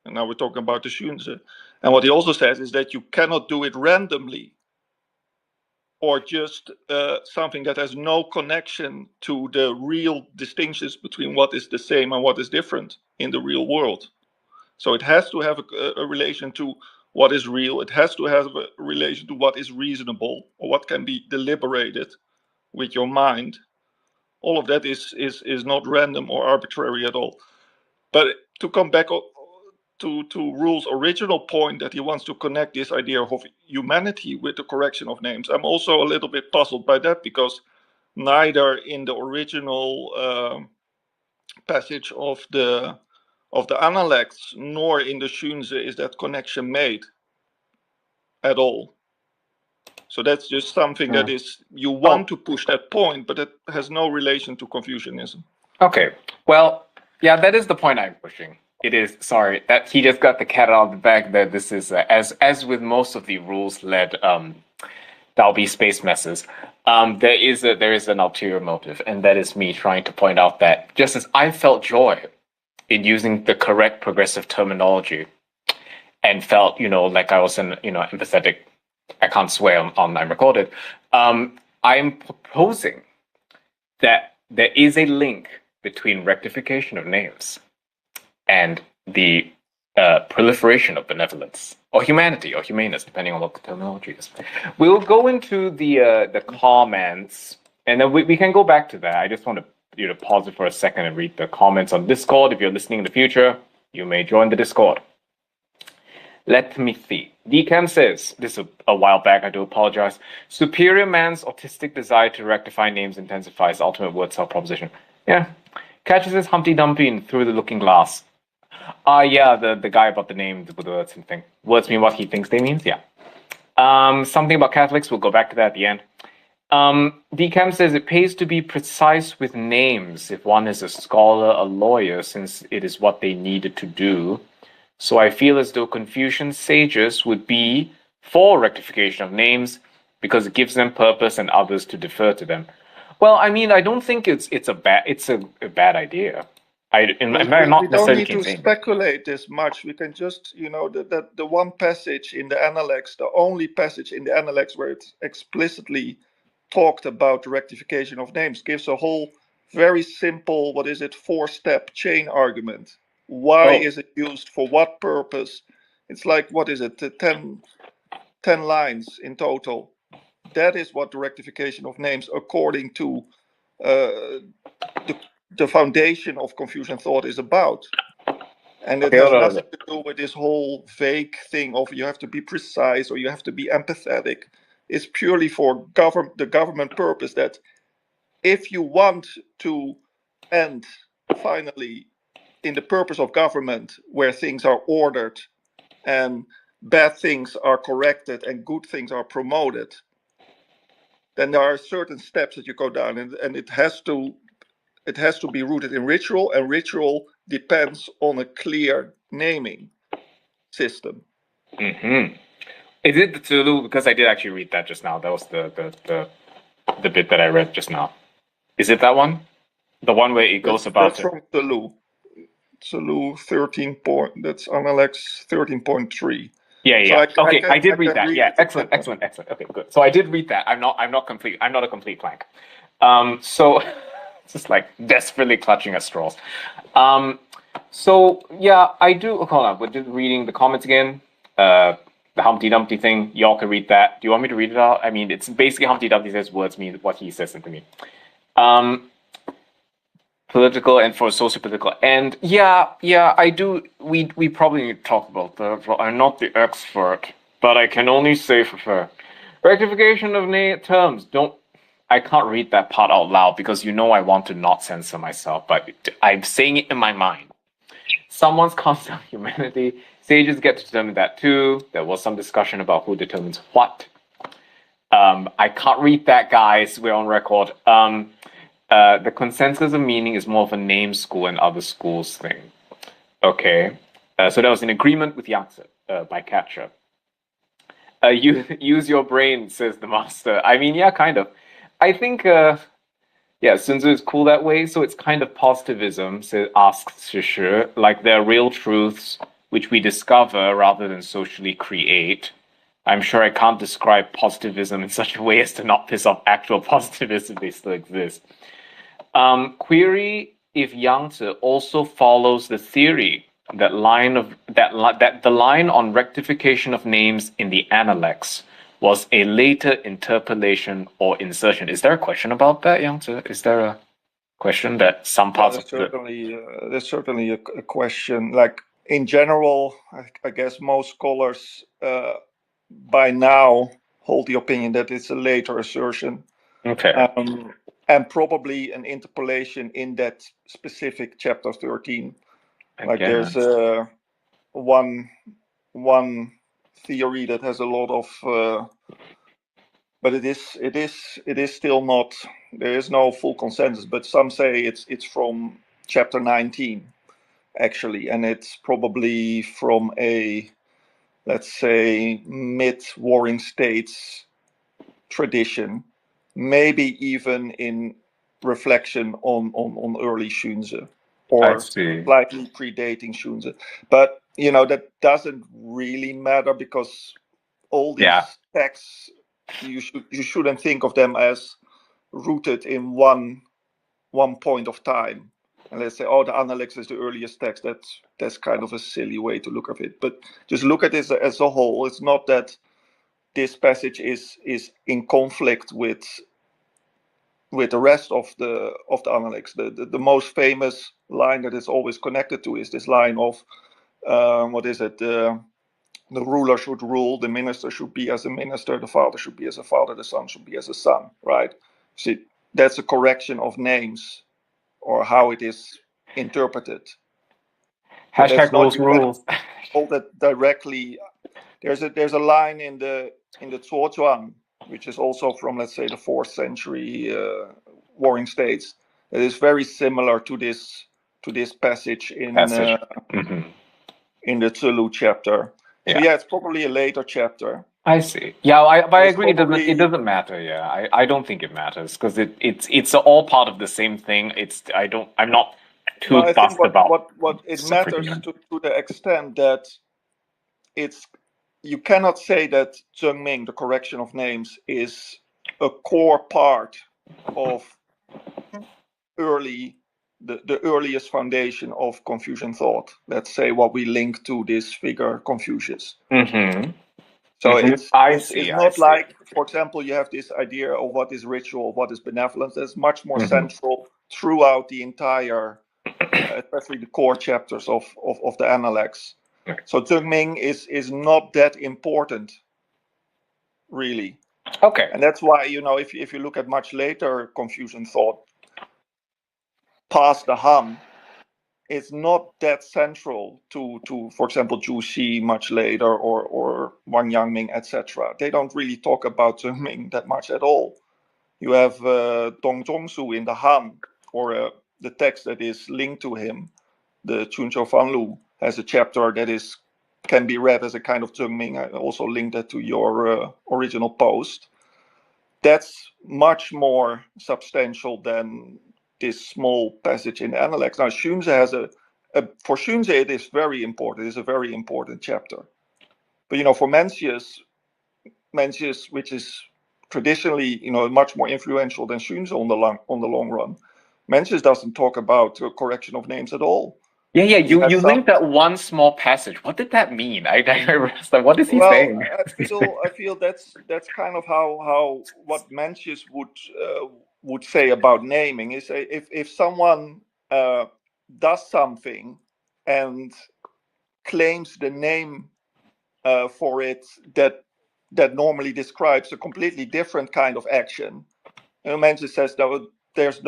And now we're talking about the Xunzi. And what he also says is that you cannot do it randomly, or just something that has no connection to the real distinctions between what is the same and what is different in the real world. So it has to have a relation to what is real. It has to have a relation to what is reasonable, or what can be deliberated with your mind. All of that is not random or arbitrary at all. But to come back to Rules' original point, that he wants to connect this idea of humanity with the correction of names, I'm also a little bit puzzled by that, because neither in the original passage of the Analects nor in the Xunzi is that connection made at all. So that's just something that is, you want to push that point, but it has no relation to Confucianism. Okay, well, yeah, that is the point I'm pushing. It is, sorry, that he just got the cat out of the bag, that this is, as with most of the rules-led DAObi space messes, there is an ulterior motive, and that is me trying to point out that just as I felt joy in using the correct progressive terminology, and felt, like I was empathetic, I can't swear on I'm recorded, I'm proposing that there is a link between rectification of names and the proliferation of benevolence, or humanity, or humaneness, depending on what the terminology is. We'll go into the comments, and then we can go back to that. I just want to pause it for a second and read the comments on Discord. If you're listening in the future, you may join the Discord. Let me see. Decam says, this is a while back, I do apologize. Superior man's autistic desire to rectify names intensifies ultimate word salad proposition. Yeah. Catches his Humpty Dumpty and through the looking glass. Yeah, the guy about the name with the words and thing. Words mean what he thinks they mean, yeah. Something about Catholics, we'll go back to that at the end. Decam says it pays to be precise with names if one is a scholar, a lawyer, since it is what they needed to do. So I feel as though Confucian sages would be for rectification of names because it gives them purpose and others to defer to them. Well, I mean, I don't think it's a bad idea. We don't need to speculate this much. We can just, the one passage in the Analects, the only passage in the Analects where it's explicitly talked about the rectification of names, gives a whole very simple, 4-step chain argument. Why is it used? For what purpose? It's like, 10 lines in total. That is what the rectification of names, according to the foundation of Confucian thought, is about. And it has nothing to do with this whole vague thing of you have to be precise or you have to be empathetic. It's purely for the government purpose, that if you want to end finally in the purpose of government, where things are ordered and bad things are corrected and good things are promoted, then there are certain steps that you go down, and it has to be rooted in ritual, and ritual depends on a clear naming system. Mm-hmm. Is it the Zulu? Because I did actually read that just now. That was the bit that I read just now. Is it that one? The one where it goes about... That's from Zulu. Zulu 13 point, that's Analects 13.3. Yeah. So I did read that. Yeah, excellent. Okay, good. So I did read that. I'm not a complete blank. So just like desperately clutching at straws. So yeah, I do. Hold on, we're just reading the comments again. The Humpty Dumpty thing. Y'all can read that. Do you want me to read it out? I mean, it's basically Humpty Dumpty says words mean what he says to me. Political and for socio-political. And yeah, I do. We probably need to talk about that. Well, I'm not the expert, but I can only say for rectification of terms. I can't read that part out loud because I want to not censor myself, but I'm saying it in my mind. Someone's concept of humanity. Sages get to determine that too. There was some discussion about who determines what. I can't read that, guys. We're on record. The consensus of meaning is more of a name school and other schools thing. Okay. So that was in agreement with Yangtze by Catcher. Use your brain, says the master. I mean, yeah, kind of. I think, Sun Tzu is cool that way. So it's kind of positivism, asks Shishi. Like there are real truths which we discover rather than socially create. I'm sure I can't describe positivism in such a way as to not piss off actual positivists if they still exist. Query if Yangtze also follows the theory that the line on rectification of names in the Analects was a later interpolation or insertion. Is there a question about that, Yangtze? Is there a question that some parts of there's certainly a question. Like in general, I guess most scholars by now hold the opinion that it's a later assertion. Okay. And probably an interpolation in that specific chapter 13. Like there's one theory that has a lot of, but it is still not. There is no full consensus. But some say it's from chapter 19, actually, and it's probably from a, let's say, mid-Warring States tradition, maybe even in reflection on early Xunzi, or slightly predating Xunzi. But that doesn't really matter, because all these texts, you shouldn't think of them as rooted in one point of time. And let's say, the Analects is the earliest text. That's kind of a silly way to look at it. But just look at this as a whole. It's not that this passage is in conflict with the rest of the Analects. The most famous line that is always connected to is this line of what is it? The ruler should rule, the minister should be as a minister, the father should be as a father, the son should be as a son, right? See, that's a correction of names, or how it is interpreted. Hashtag rules. Hold that directly. There's a line in the Zuozhuang, which is also from, let's say, the 4th century Warring States, that is very similar to this passage in the Zulu chapter. So it's probably a later chapter. I see. Yeah, I agree. It doesn't matter. Yeah, I don't think it matters, because it's all part of the same thing. I'm not too fussed about what it matters to the extent that you cannot say that Zhengming, the correction of names, is a core part of the earliest foundation of Confucian thought. Let's say what we link to this figure Confucius. So it's not like, for example, you have this idea of what is ritual, what is benevolence. That's much more central throughout the entire, especially the core chapters of the Analects. So Zhengming is not that important, really. Okay. And that's why, if you look at much later Confucian thought, past the Han, it's not that central to for example, Zhu Xi much later, or Wang Yangming, etc. They don't really talk about Zhengming that much at all. You have Dong Zhongsu in the Han, or the text that is linked to him, the Chunqiu Fanlu, has a chapter that can be read as a kind of Zhengming. I also linked that to your original post. That's much more substantial than this small passage in the Analects. Now, Xunzi has for Xunzi it is very important. It's a very important chapter. But for Mencius, which is traditionally much more influential than Xunzi on the long run, Mencius doesn't talk about correction of names at all. Yeah. You linked that one small passage. What did that mean? I what is he saying? I feel that's kind of how what Mencius would say about naming is, if someone does something and claims the name for it that normally describes a completely different kind of action. Mencius says that there's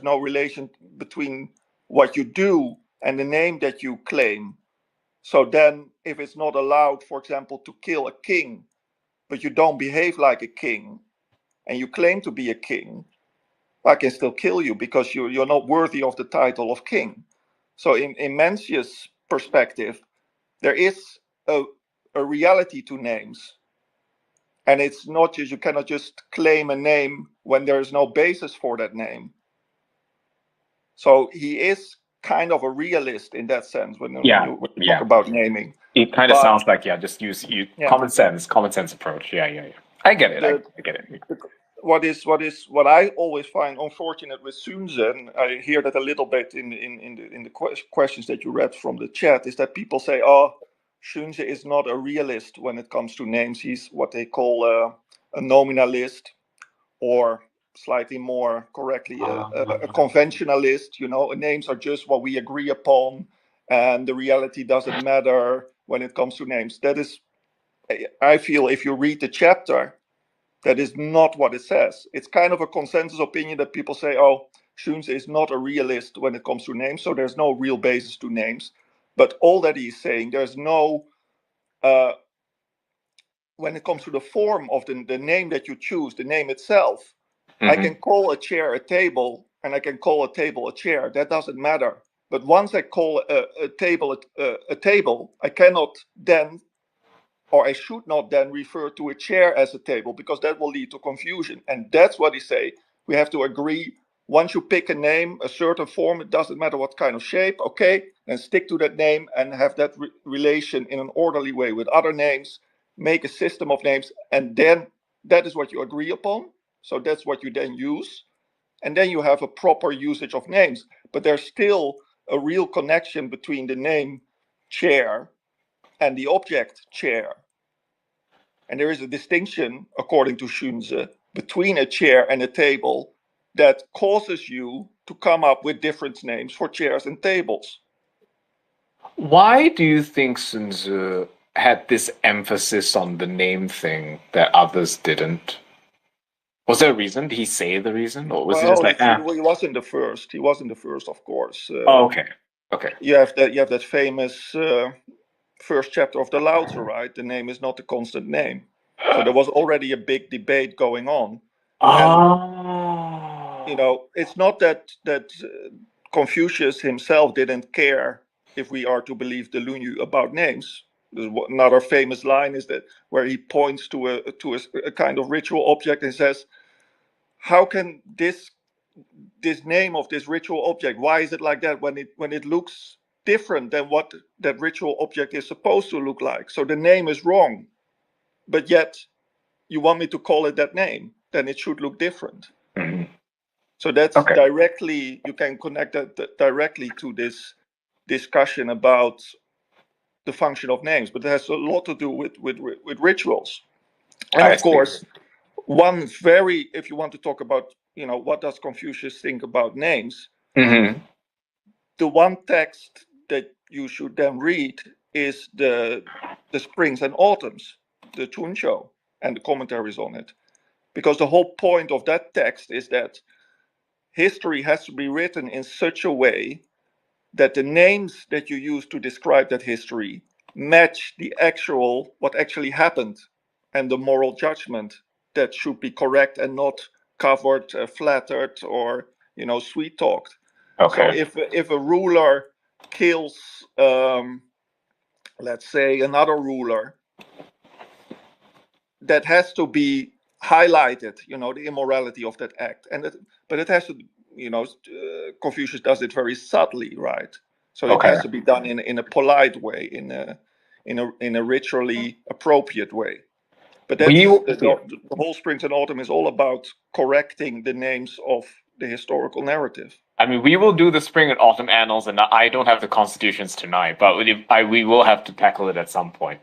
no relation between what you do and the name that you claim. So then, if it's not allowed, for example, to kill a king, but you don't behave like a king, and you claim to be a king, I can still kill you because you're not worthy of the title of king. So in Mencius' perspective, there is a reality to names. And it's not just, you cannot just claim a name when there is no basis for that name. So he is kind of a realist in that sense when Yeah, you yeah. talk about naming. It kind of But- sounds like, yeah, just use common sense approach. Yeah. I get it. I get it. What I always find unfortunate with Sunze, and I hear that a little bit in the questions that you read from the chat, is that people say, "Oh, Sunze is not a realist when it comes to names. He's what they call a nominalist, or slightly more correctly, a conventionalist. You know, names are just what we agree upon, and the reality doesn't matter when it comes to names." That is, I feel, if you read the chapter, that is not what it says. It's kind of a consensus opinion that people say, "Oh, Sunze is not a realist when it comes to names, so there's no real basis to names." But all that he's saying, there's no, when it comes to the form of the name that you choose, the name itself, I can call a chair a table, and I can call a table a chair. That doesn't matter. But once I call a table a table, I cannot then, or I should not then, refer to a chair as a table, because that will lead to confusion. And that's what he say. We have to agree, once you pick a name, a certain form, it doesn't matter what kind of shape, okay, and stick to that name and have that relation in an orderly way with other names, make a system of names, and then that is what you agree upon. So that's what you then use. And then you have a proper usage of names. But there's still a real connection between the name chair and the object chair. And there is a distinction, according to Sunze, between a chair and a table that causes you to come up with different names for chairs and tables. Why do you think Sun Tzu had this emphasis on the name thing that others didn't? Was there a reason? Did he say the reason, or was it just like, he wasn't the first. He wasn't the first, of course. Oh, okay. You have that famous first chapter of the Lao Tzu, right? The name is not a constant name. So there was already a big debate going on. Oh. You know, it's not that Confucius himself didn't care, if we are to believe the Lunyu, about names. There's another famous line is that where he points to a kind of ritual object and says, "How can this name of this ritual object, why is it like that when it looks different than what that ritual object is supposed to look like? So the name is wrong, but yet you want me to call it that name, then it should look different." Mm-hmm. So that's directly, you can connect that directly to this discussion about the function of names, but it has a lot to do with rituals. And of course, one very, if you want to talk about, you know, what does Confucius think about names? Mm-hmm. The one text that you should then read is the Springs and Autumns, the Chunshou, and the commentaries on it. Because the whole point of that text is that history has to be written in such a way that the names that you use to describe that history match what actually happened, and the moral judgment that should be correct and not covered, flattered, or, you know, sweet talked. Okay. So if a ruler kills, let's say, another ruler, that has to be highlighted, you know, the immorality of that act, but it has to, you know, Confucius does it very subtly, right? So it has to be done in a polite way, in a ritually appropriate way. But that's the whole Springs and Autumn is all about correcting the names of the historical narrative. I mean, we will do the Spring and Autumn Annals, and I don't have the constitutions tonight, but we will have to tackle it at some point.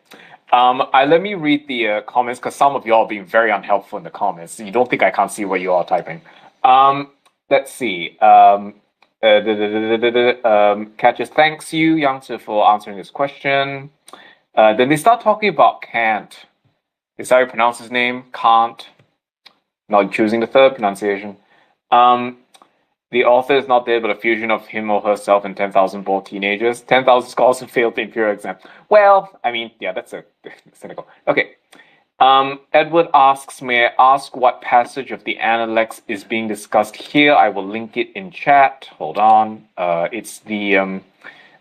Let me read the comments, because some of y'all are being very unhelpful in the comments. You don't think I can't see what you all are typing. Let's see. Catches thanks you, Youngster, for answering this question. Then they start talking about Kant. Is that how you pronounce his name? Kant. Not choosing the third pronunciation. The author is not there, but a fusion of him or herself and 10,000 bored teenagers. 10,000 scholars who failed the imperial exam. Well, I mean, yeah, that's a cynical. Okay. Edward asks, may I ask what passage of the Analects is being discussed here? I will link it in chat. Hold on. It's the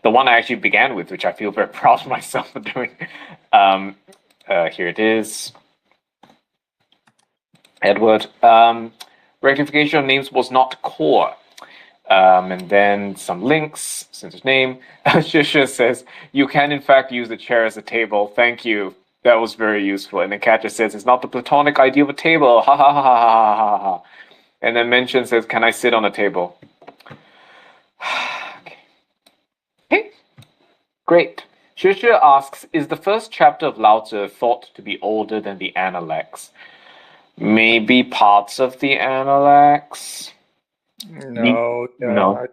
one I actually began with, which I feel very proud of myself for doing. Here it is. Edward. Rectification of names was not core. And then some links, since his name. Shisha says, you can in fact use the chair as a table. Thank you. That was very useful. And then Katja says, it's not the platonic idea of a table. Ha ha ha ha ha ha ha. And then Mention says, can I sit on a table? Okay. Great. Shisha asks, is the first chapter of Lao Tzu thought to be older than the Analects? Maybe parts of the Analects? No, No.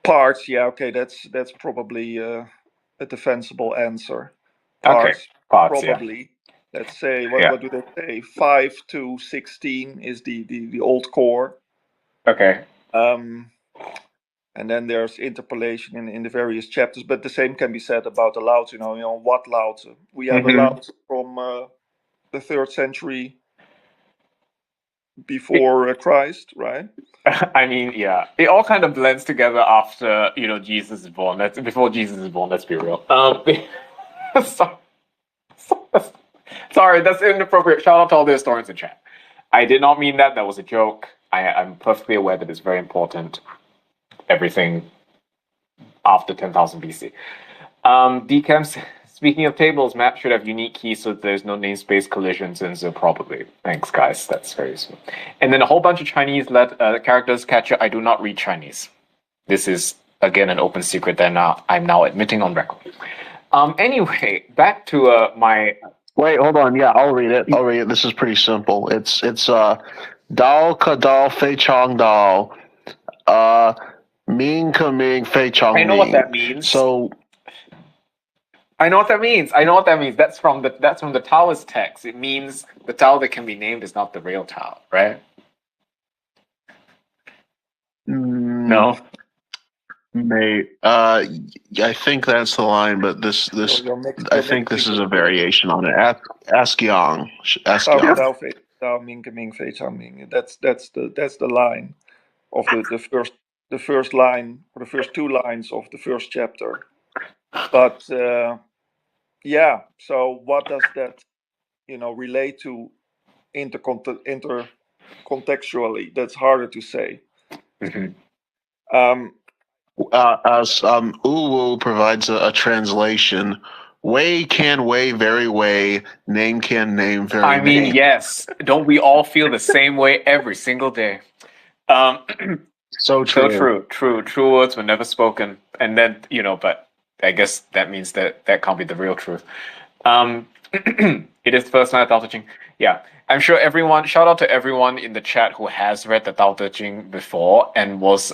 Parts, yeah, okay, that's probably a defensible answer. Okay, parts, probably. yeah. Let's say, what do they say? 5 to 16 is the old core. Okay. And then there's interpolation in the various chapters, but the same can be said about the Lao Tzu. What Lao Tzu? We have a Lao Tzu from the 3rd century before Christ, right? I mean, yeah, it all kind of blends together after Jesus is born. Before Jesus is born. Let's be real. Sorry, that's inappropriate. Shout out to all the historians in chat. I did not mean that. That was a joke. I'm perfectly aware that it's very important. Everything after 10,000 BC. DCAM, speaking of tables, map should have unique keys so that there's no namespace collisions, and so probably. Thanks, guys. That's very useful. And then a whole bunch of Chinese characters. Catcher, I do not read Chinese. This is, again, an open secret that I'm now admitting on record. Anyway, back to my... Wait, hold on. Yeah, I'll read it. This is pretty simple. It's Dao Ka Dao Fei Chang Dao. Ming Ka Ming Fei Chang Ming. I know what that means. So I know what that means. That's from the Taoist text. It means the Tao that can be named is not the real Tao, right? No. Mate, I think that's the line, but I think this is a variation on it. Ask Yang. Ask Yang. Dao Ming Ka Ming Fei Chang Ming. That's the line of the first line, or the first 2 lines of the first chapter. But yeah, so what does that relate to intercontextually? That's harder to say. As UwU provides a translation, way can way very way, name can name very I mean, name. yes. Don't we all feel the same way every single day? So true. True words were never spoken. And then, but I guess that means that can't be the real truth. It is the first night of Tao Te Ching. Yeah. I'm sure shout out to everyone in the chat who has read the Tao Te Ching before and was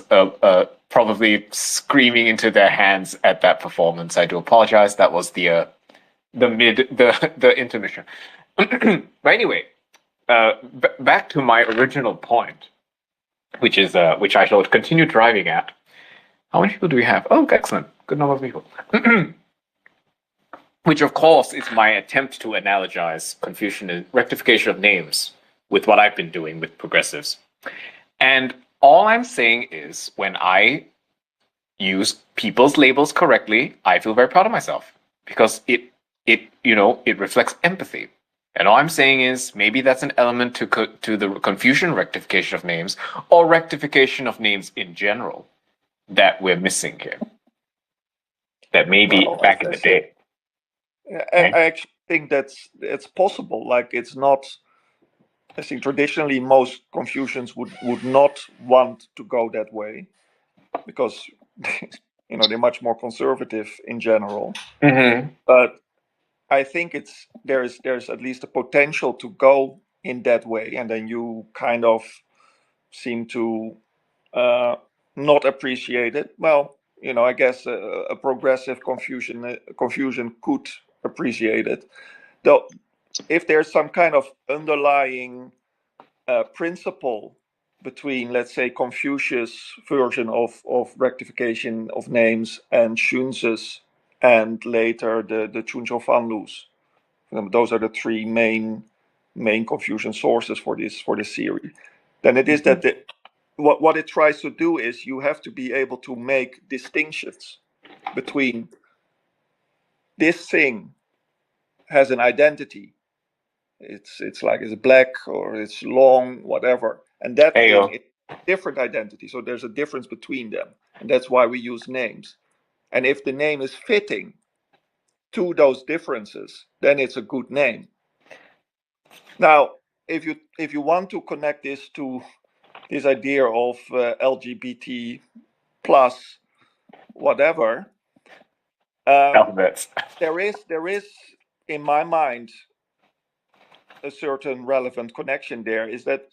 probably screaming into their hands at that performance. I do apologize. That was the intermission. But anyway, back to my original point, which I shall continue driving at. How many people do we have? Oh, excellent. Good number of people. Which, of course, is my attempt to analogize Confucian rectification of names with what I've been doing with progressives. And all I'm saying is, when I use people's labels correctly, I feel very proud of myself because it reflects empathy. And all I'm saying is, maybe that's an element to the Confucian rectification of names, or rectification of names in general, that we're missing here. That maybe back in the day. I actually think it's possible. Like, it's not. I think traditionally most Confucians would not want to go that way because they're much more conservative in general. Mm-hmm. But I think there's at least a potential to go in that way, and then you kind of seem to not appreciate it. Well, I guess a progressive Confucian could appreciate it, though. If there's some kind of underlying principle between, let's say, Confucius' version of rectification of names and Xunzi's, and later the Chunzhou Fanlus, those are the 3 main Confucian sources for this theory. Then it is that what it tries to do is you have to be able to make distinctions between this thing has an identity. It's like it's black or it's long, whatever. and that Ayo. thing is a different identity. So there's a difference between them, and that's why we use names. And if the name is fitting to those differences, then it's a good name. Now, if you want to connect this to this idea of LGBT plus whatever, Alphabets. there is in my mind a certain relevant connection there. Is that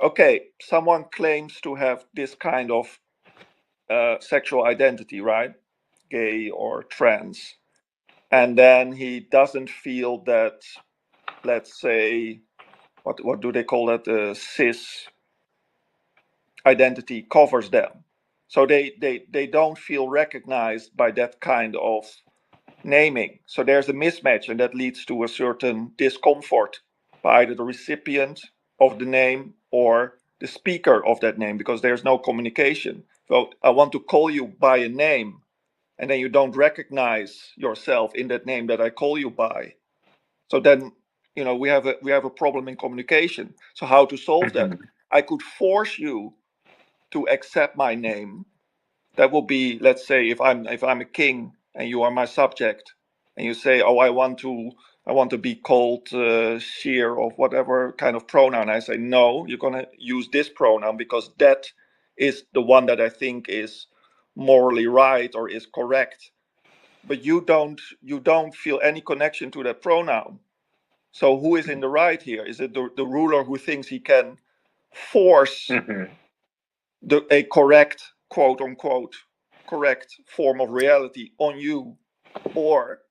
okay? Someone claims to have this kind of sexual identity, right? Gay or trans, and then he doesn't feel that, let's say, what do they call that? Cis identity covers them, so they don't feel recognized by that kind of naming. So there's a mismatch, and that leads to a certain discomfort by either the recipient of the name or the speaker of that name, because there's no communication. So I want to call you by a name, and then you don't recognize yourself in that name that I call you by. So then, we have a problem in communication. So how to solve that? I could force you to accept my name. That will be, let's say, if I'm a king and you are my subject, and you say, oh, I want to be called sheer of whatever kind of pronoun. I say, no, you're gonna use this pronoun because that is the one that I think is morally right or is correct. But you don't feel any connection to that pronoun. So who is in the right here? Is it the ruler who thinks he can force a correct, quote unquote, correct form of reality on you? Or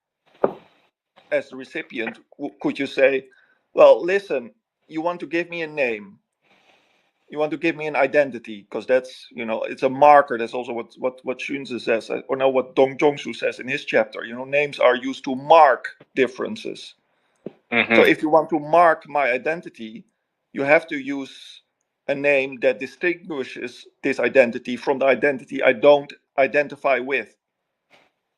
as the recipient, could you say, well, listen, you want to give me a name, you want to give me an identity, because that's, it's a marker. That's also what Xunzi says, or no, what Dong Zhongshu says in his chapter. Names are used to mark differences. So if you want to mark my identity, you have to use a name that distinguishes this identity from the identity I don't identify with.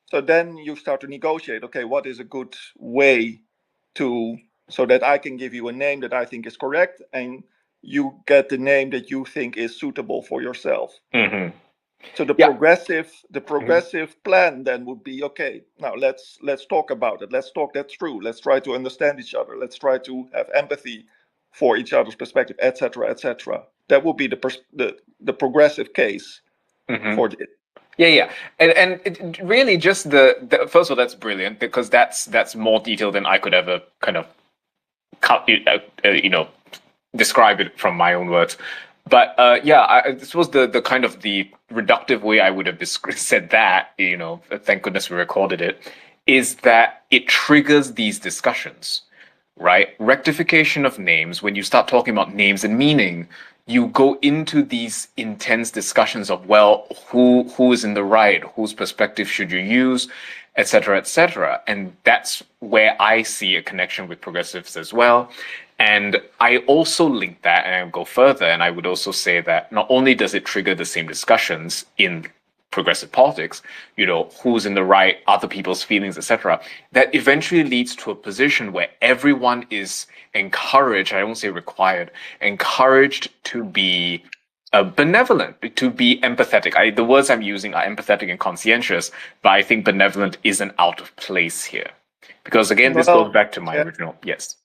So then you start to negotiate, okay, what is a good way so that I can give you a name that I think is correct, and you get the name that you think is suitable for yourself. So the progressive plan then would be, okay, now let's talk about it. Let's talk that through. Let's try to understand each other. Let's try to have empathy for each other's perspective, etc., etc. That would be the progressive case for it. Yeah, and it really just the first of all, that's brilliant, because that's more detailed than I could ever kind of describe it from my own words. But this was the kind of the reductive way I would have said that. Thank goodness we recorded it. Is that it triggers these discussions, right? Rectification of names. When you start talking about names and meaning, you go into these intense discussions of, well, who is in the right, whose perspective should you use, etc., etc. And that's where I see a connection with progressives as well. And I also link that, and I'll go further, and I would also say that not only does it trigger the same discussions in progressive politics, who's in the right, other people's feelings, etc., that eventually leads to a position where everyone is encouraged, I won't say required, encouraged to be benevolent, to be empathetic. The words I'm using are empathetic and conscientious, but I think benevolent isn't out of place here. Because again, this goes back to my original, yes.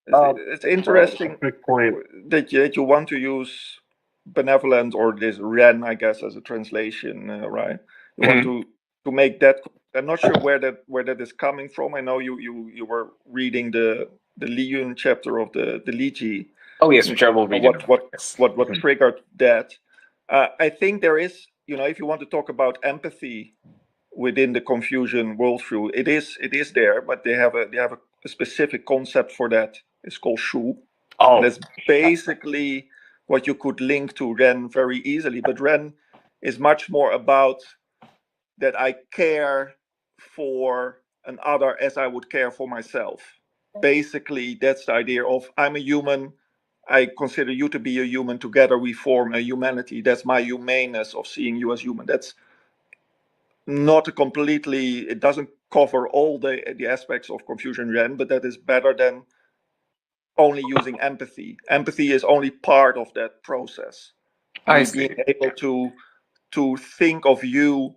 It's interesting that you want to use benevolent, or this Ren, I guess, as a translation, right? You want to make that. I'm not sure where that is coming from. I know you were reading the Liyun chapter of the Liji. Oh yes, which I will read. What triggered that? I think there is, if you want to talk about empathy within the Confucian worldview, it is there, but they have a specific concept for that. It's called Shu. Oh, and that's basically what you could link to Ren very easily. But Ren is much more about that I care for an other as I would care for myself. Basically, that's the idea of I'm a human. I consider you to be a human. Together we form a humanity. That's my humaneness of seeing you as human. That's not it doesn't cover all the aspects of Confucian Ren, but that is better than only using empathy. Empathy is only part of that process. I Me see. being able to think of you,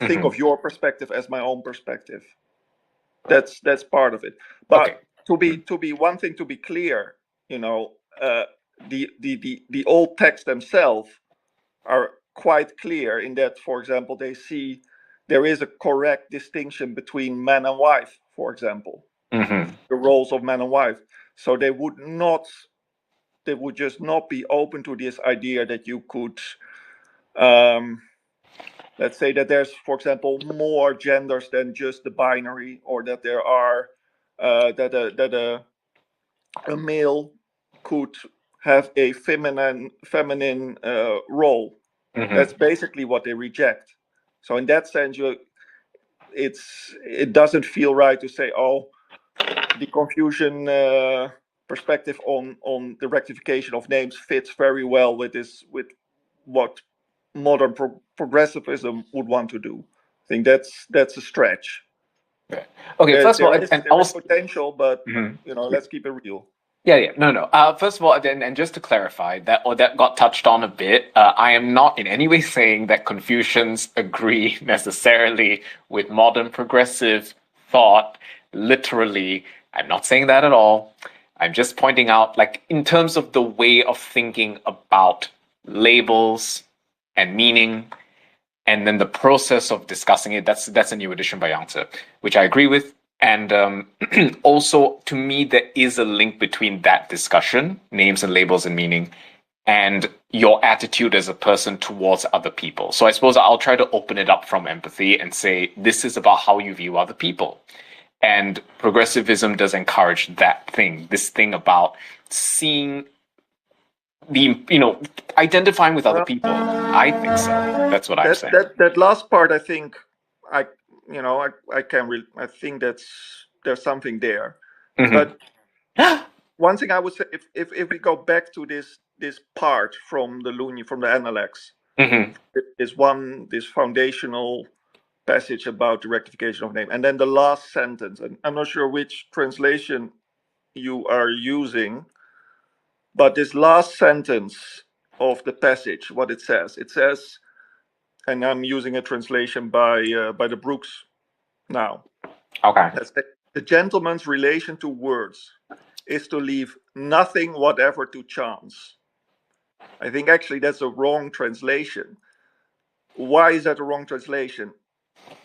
think of your perspective as my own perspective. That's part of it. But to be one thing to be clear, you know, the old texts themselves are quite clear in that, for example, they see there is a correct distinction between man and wife, for example, the roles of man and wife. So they would just not be open to this idea that you could, let's say that there's, for example, more genders than just the binary, or that there are that a male could have a feminine role. That's basically what they reject. So in that sense, it doesn't feel right to say, oh, the Confucian perspective on the rectification of names fits very well with what modern progressivism would want to do. I think that's a stretch. Okay, first of all, there is potential, but you know, let's keep it real. Yeah. No. First of all, and just to clarify that got touched on a bit. I am not in any way saying that Confucians agree necessarily with modern progressive thought. Literally, I'm not saying that at all. I'm just pointing out, like, in terms of the way of thinking about labels and meaning, and then the process of discussing it. That's a new edition by Yangtze, which I agree with. And also, to me, there is a link between that discussion, names and labels and meaning, and your attitude as a person towards other people. So I suppose I'll try to open it up from empathy and say, this is about how you view other people. And progressivism does encourage that thing, this thing about seeing identifying with other people. I think so. That's what I'm saying. That last part, I think, I think there's something there. But one thing I would say, if we go back to this part from the Analects, this foundational passage about the rectification of name, and then the last sentence, and I'm not sure which translation you are using, but this last sentence of the passage, what it says, and I'm using a translation by the Brooks now. Okay. The gentleman's relation to words is to leave nothing whatever to chance. I think actually that's a wrong translation. Why is that a wrong translation?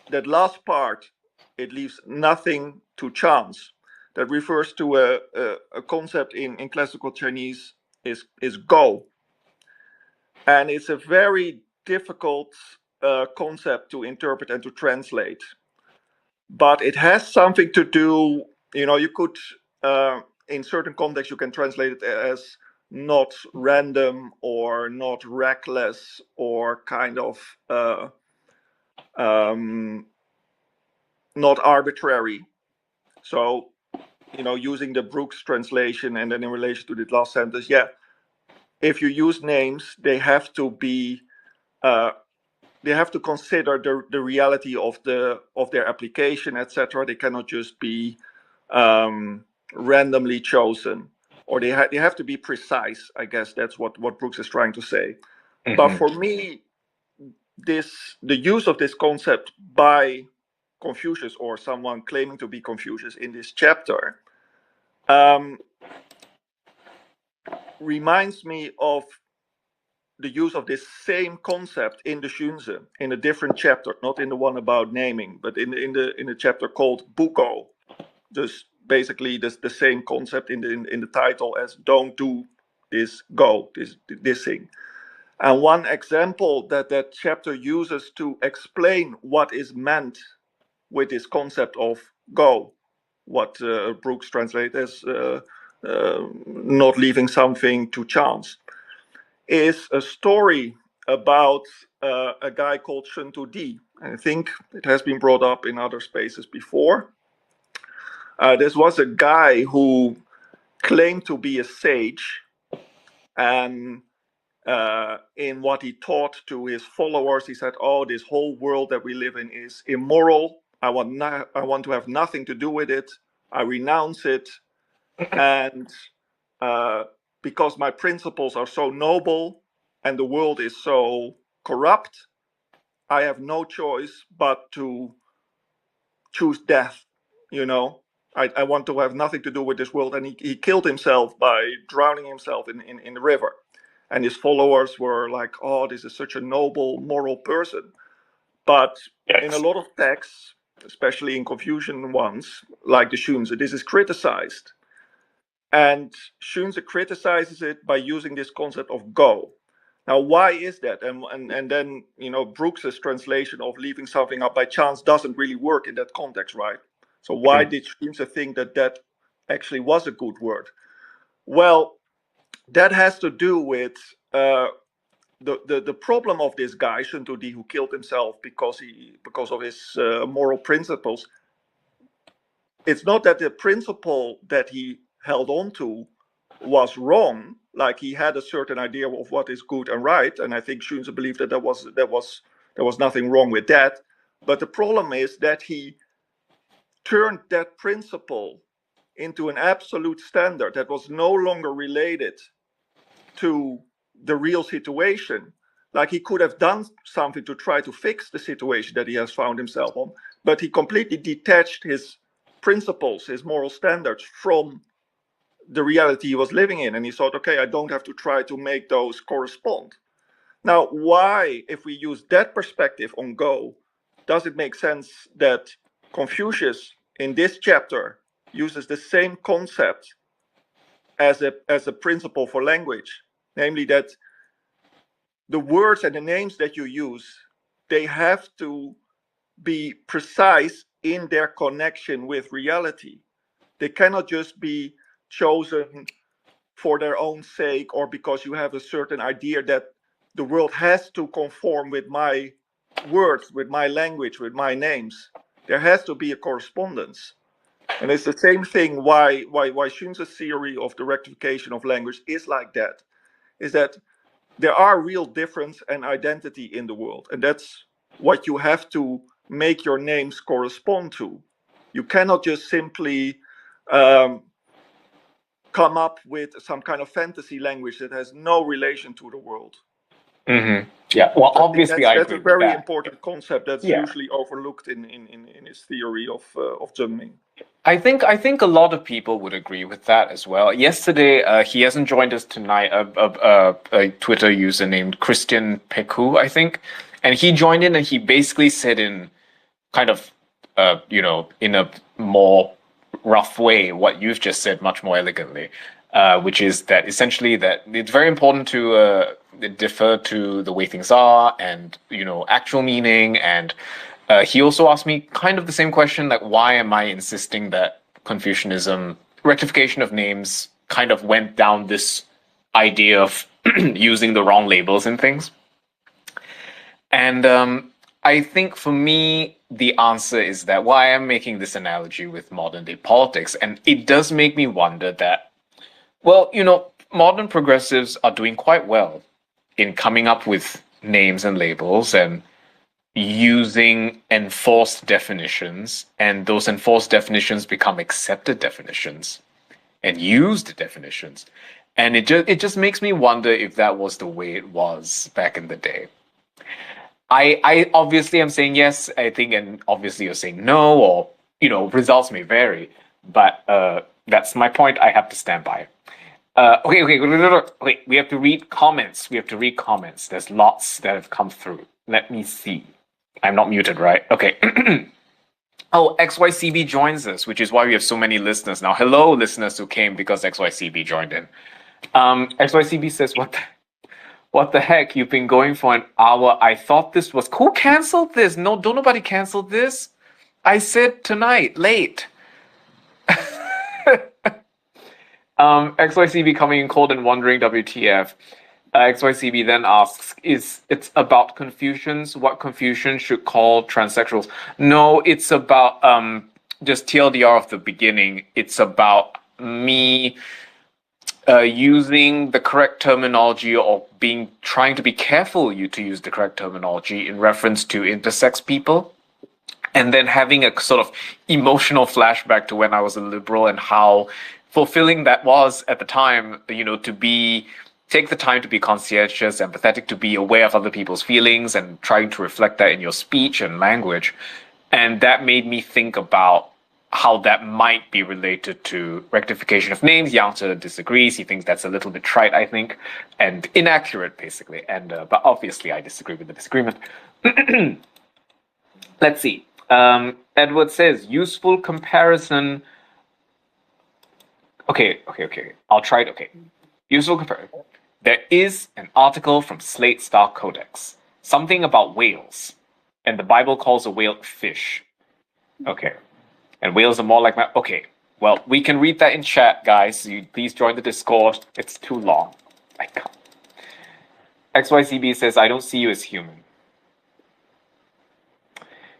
That last part, it leaves nothing to chance. That refers to a concept in classical Chinese is go. And it's a very difficult concept to interpret and to translate. But it has something to do, you could, in certain contexts, you can translate it as not random or not reckless or kind of not arbitrary. So, using the Brooks translation and then in relation to the last sentence, if you use names, they have to be they have to consider the reality of their application, etc. They cannot just be randomly chosen, or they have to be precise. I guess that's what Brooks is trying to say. But for me, the use of this concept by Confucius or someone claiming to be Confucius in this chapter reminds me of the use of this same concept in the Xunzi in a different chapter, not in the one about naming, but in the chapter called Buko. Just basically the same concept in the title as "Don't do this, go this thing." And one example that chapter uses to explain what is meant with this concept of go, what Brooks translates as not leaving something to chance, is a story about a guy called Shun Di. I think it has been brought up in other spaces before. This was a guy who claimed to be a sage, and in what he taught to his followers, he said, "Oh, this whole world that we live in is immoral. I want to have nothing to do with it. I renounce it. And because my principles are so noble and the world is so corrupt, I have no choice but to choose death. I want to have nothing to do with this world. And he killed himself by drowning himself in the river. And his followers were like, oh, this is such a noble, moral person. But in a lot of texts, especially in Confucian ones, like the Xunzi, this is criticized. And Xunzi criticizes it by using this concept of go. Now, why is that? And then, Brooks's translation of leaving something up by chance doesn't really work in that context, right? So why did Xunzi think that actually was a good word? Well, that has to do with the problem of this guy, Shuntu who killed himself because of his moral principles. It's not that the principle that he held on to was wrong. Like, he had a certain idea of what is good and right, and I think Xunzi believed that there was nothing wrong with that. But the problem is that he turned that principle into an absolute standard that was no longer related to the real situation. Like, he could have done something to try to fix the situation that he has found himself on, but he completely detached his principles, his moral standards, from the reality he was living in. And he thought, okay, I don't have to try to make those correspond. Now, why, if we use that perspective on Go, does it make sense that Confucius in this chapter uses the same concept as a principle for language? Namely, that the words and the names that you use, they have to be precise in their connection with reality. They cannot just be chosen for their own sake, or because you have a certain idea that the world has to conform with my words, with my language, with my names. There has to be a correspondence. And it's the same thing why Xunzi's theory of the rectification of language is like that, is that there are real difference and identity in the world. And that's what you have to make your names correspond to. You cannot just simply come up with some kind of fantasy language that has no relation to the world. Mm-hmm. Yeah, well, obviously, that's a very important concept that's usually overlooked in his theory of Zhengming. I think a lot of people would agree with that as well. Yesterday, he hasn't joined us tonight. A Twitter user named Christian Peku, I think, and he joined in and he basically said in kind of, in a more rough way what you've just said much more elegantly, which is that essentially that it's very important to defer to the way things are and actual meaning. And he also asked me kind of the same question, like, why am I insisting that Confucianism, rectification of names, kind of went down this idea of using the wrong labels and things? And I think for me, the answer is that why I'm making this analogy with modern day politics. And it does make me wonder that, well, modern progressives are doing quite well in coming up with names and labels and using enforced definitions, and those enforced definitions become accepted definitions and used definitions. And it just makes me wonder if that was the way it was back in the day. I obviously am saying yes, I think, and obviously you're saying no, or results may vary, but that's my point. I have to stand by. Okay, wait, we have to read comments. There's lots that have come through. Let me see. I'm not muted, right? Okay. Oh, XYCB joins us, which is why we have so many listeners now. Hello, listeners who came because XYCB joined in. XYCB says, what the heck? You've been going for an hour. I thought this was... Who canceled this? No, don't nobody cancel this. I said tonight, late. XYCB coming in cold and wondering, WTF. XYCB then asks, it's about Confucians? What Confucians should call transsexuals? No, it's about just TLDR of the beginning. It's about me using the correct terminology, or trying to be careful to use the correct terminology in reference to intersex people, and then having a sort of emotional flashback to when I was a liberal and how fulfilling that was at the time, to take the time to be conscientious, empathetic, to be aware of other people's feelings and trying to reflect that in your speech and language. And that made me think about how that might be related to rectification of names. Yang disagrees. He thinks that's a little bit trite, I think, and inaccurate, basically. And but obviously, I disagree with the disagreement. Let's see. Edward says, useful comparison. Okay. I'll try it. Okay. Useful comparison. There is an article from Slate Star Codex. Something about whales. And the Bible calls a whale a fish. Okay. And whales are more like my... Okay. Well, we can read that in chat, guys. So please join the Discord. It's too long. I can't. XYCB says, I don't see you as human.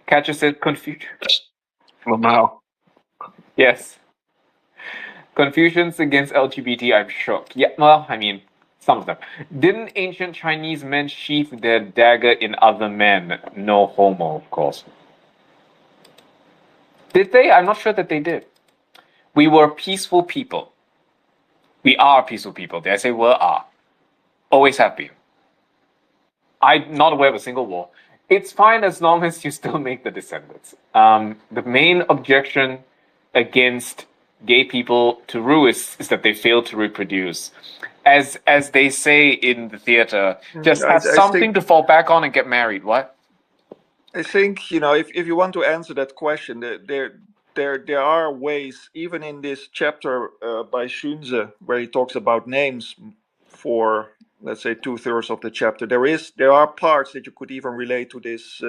Catcher said, Confucian. Wow. Yes. Confucians against LGBT, I'm shocked. Yeah, well, I mean, some of them. Didn't ancient Chinese men sheath their dagger in other men? No homo, of course. Did they? I'm not sure that they did. We were peaceful people. We are peaceful people. Did I say were, are? Always have been. I'm not aware of a single war. It's fine as long as you still make the descendants. The main objection against gay people to Ru is that they fail to reproduce. As they say in the theater, just have something to fall back on and get married. What? I think, if you want to answer that question, there are ways, even in this chapter by Xunzi, where he talks about names for, let's say, 2/3 of the chapter. There are parts that you could even relate to this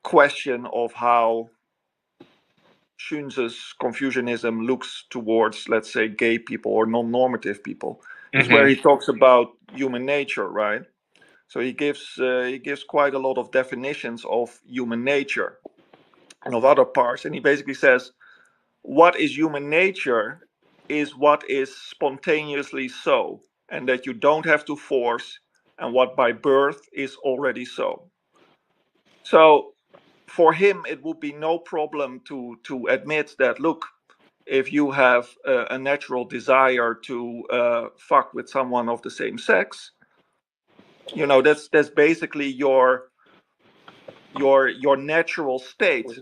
question of how Xunzi's Confucianism looks towards, let's say, gay people or non-normative people. It's where he talks about human nature, right? So he gives quite a lot of definitions of human nature and of other parts. And he basically says, what is human nature is what is spontaneously so, and that you don't have to force, and what by birth is already so. So for him, it would be no problem to admit that, look, if you have a natural desire to fuck with someone of the same sex, that's basically your natural state.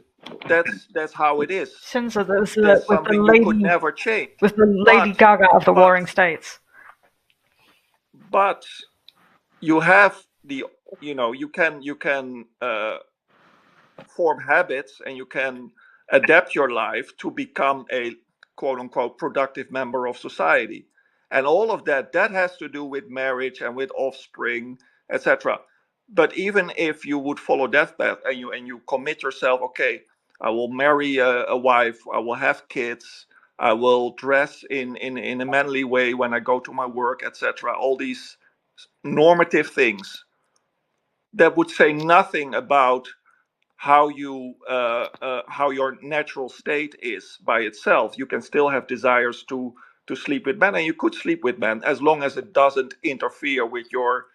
That's how it is. Xunzi, that's something you could never change. With the Lady Gaga of the Warring States. But you have you can form habits, and you can adapt your life to become a quote unquote productive member of society. And all of that has to do with marriage and with offspring, etc. But even if you would follow that path and you commit yourself, okay, I will marry a wife, I will have kids, I will dress in a manly way when I go to my work, etc. All these normative things that would say nothing about how your natural state is by itself. You can still have desires to sleep with men, and you could sleep with men as long as it doesn't interfere with your,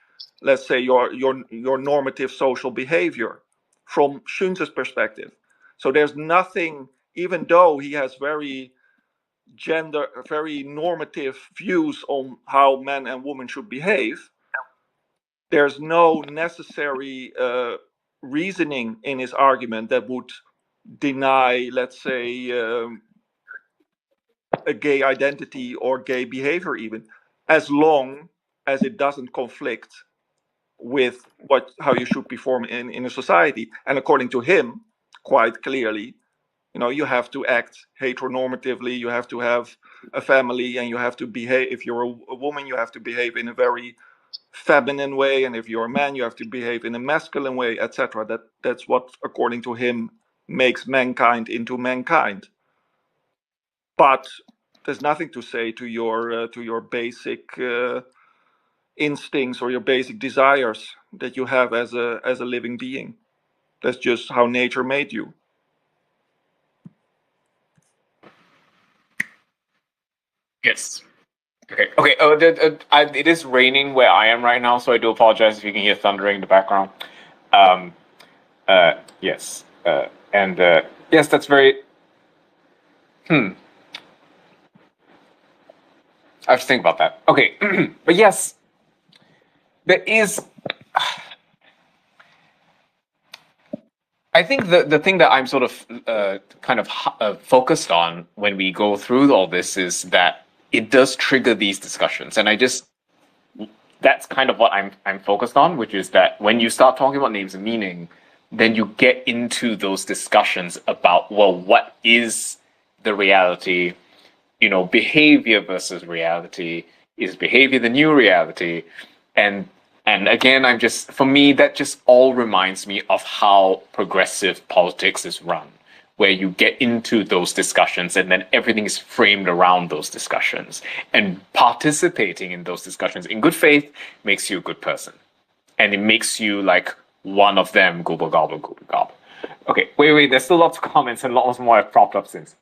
let's say, your normative social behavior from Xunzi's perspective. So there's nothing, even though he has very normative views on how men and women should behave, there's no necessary reasoning in his argument that would deny, let's say, a gay identity or gay behavior, even as long as it doesn't conflict with how you should perform in a society. And according to him, quite clearly, you have to act heteronormatively, you have to have a family, and you have to behave, if you're a woman, you have to behave in a very feminine way, and if you're a man, you have to behave in a masculine way, etc. That's what, according to him, makes mankind into mankind. But there's nothing to say to your basic instincts or your basic desires that you have as a living being. That's just how nature made you. Yes. Okay. It is raining where I am right now, so I do apologize if you can hear thundering in the background. Yes. Yes, that's very. I have to think about that. Okay, but yes, there is. I think the thing that I'm sort of kind of focused on when we go through all this is that it does trigger these discussions, and that's kind of what I'm focused on, which is that when you start talking about names and meaning, then you get into those discussions about, well, what is the reality? You know, behavior versus reality. Is behavior the new reality? And again, for me, that just all reminds me of how progressive politics is run, where you get into those discussions and then everything is framed around those discussions. And participating in those discussions in good faith makes you a good person. And it makes you like one of them, gobble, gobble, gobble, gobble. Okay, wait, there's still lots of comments and lots more I've propped up since.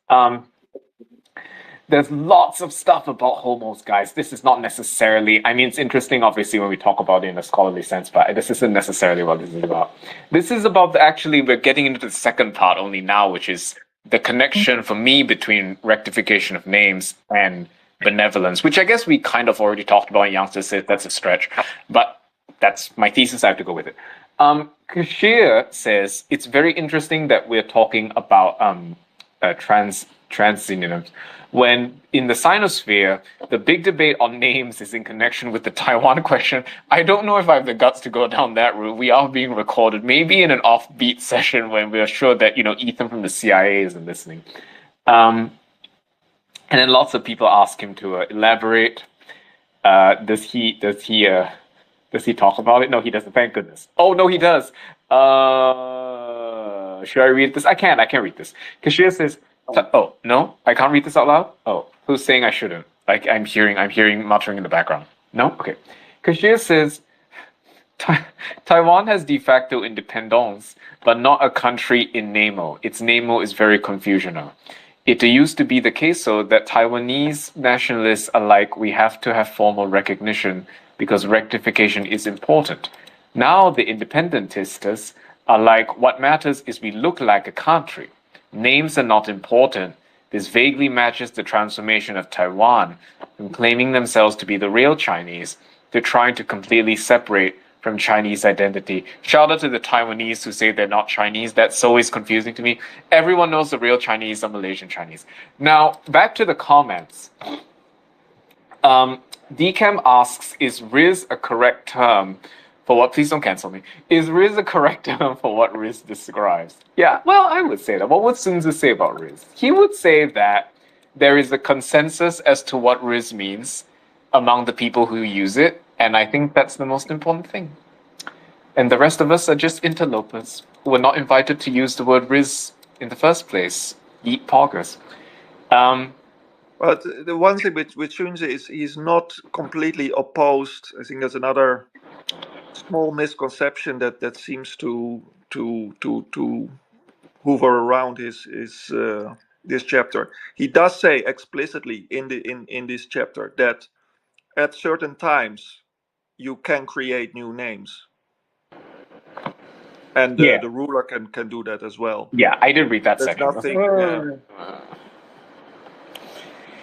There's lots of stuff about homos, guys. This is not necessarily, I mean, it's interesting, obviously, when we talk about it in a scholarly sense, but this isn't necessarily what this is about. This is about, actually, we're getting into the second part only now, which is the connection for me between rectification of names and benevolence, which I guess we kind of already talked about. Youngster said that's a stretch, but that's my thesis. I have to go with it. Kashir says, it's very interesting that we're talking about trans synonyms, when in the Sinosphere, the big debate on names is in connection with the Taiwan question. I don't know if I have the guts to go down that route. We are being recorded, maybe in an offbeat session when we are sure that, you know, Ethan from the CIA isn't listening. And then lots of people ask him to elaborate. Does he talk about it? No, he doesn't. Thank goodness. Oh no, he does. Should I read this? I can't read this. Kashir says, oh, no? I can't read this out loud? Oh, who's saying I shouldn't? Like, I'm hearing muttering in the background. No? Okay. Kashir says, Taiwan has de facto independence, but not a country in Nemo. Its Nemo is very Confucian. It used to be the case so that Taiwanese nationalists are like, we have to have formal recognition because rectification is important. Now the independentists are like, what matters is we look like a country. Names are not important. This vaguely matches the transformation of Taiwan from claiming themselves to be the real Chinese to trying to completely separate from Chinese identity. Shout out to the Taiwanese who say they're not Chinese. That's always confusing to me. Everyone knows the real Chinese are Malaysian Chinese. Now, back to the comments. DCAM asks, is Riz a correct term for what, please don't cancel me, is Riz a correct term for what Riz describes? Yeah, well, I would say that. What would Sun Tzu say about Riz? He would say that there is a consensus as to what Riz means among the people who use it, and I think that's the most important thing. And the rest of us are just interlopers who were not invited to use the word Riz in the first place. Eat poggers. But the one thing with Sun Tzu is he's not completely opposed. I think there's another small misconception that seems to hover around this chapter. He does say explicitly in this chapter that at certain times you can create new names, and the ruler can do that as well. Yeah, I did read that There's section. nothing.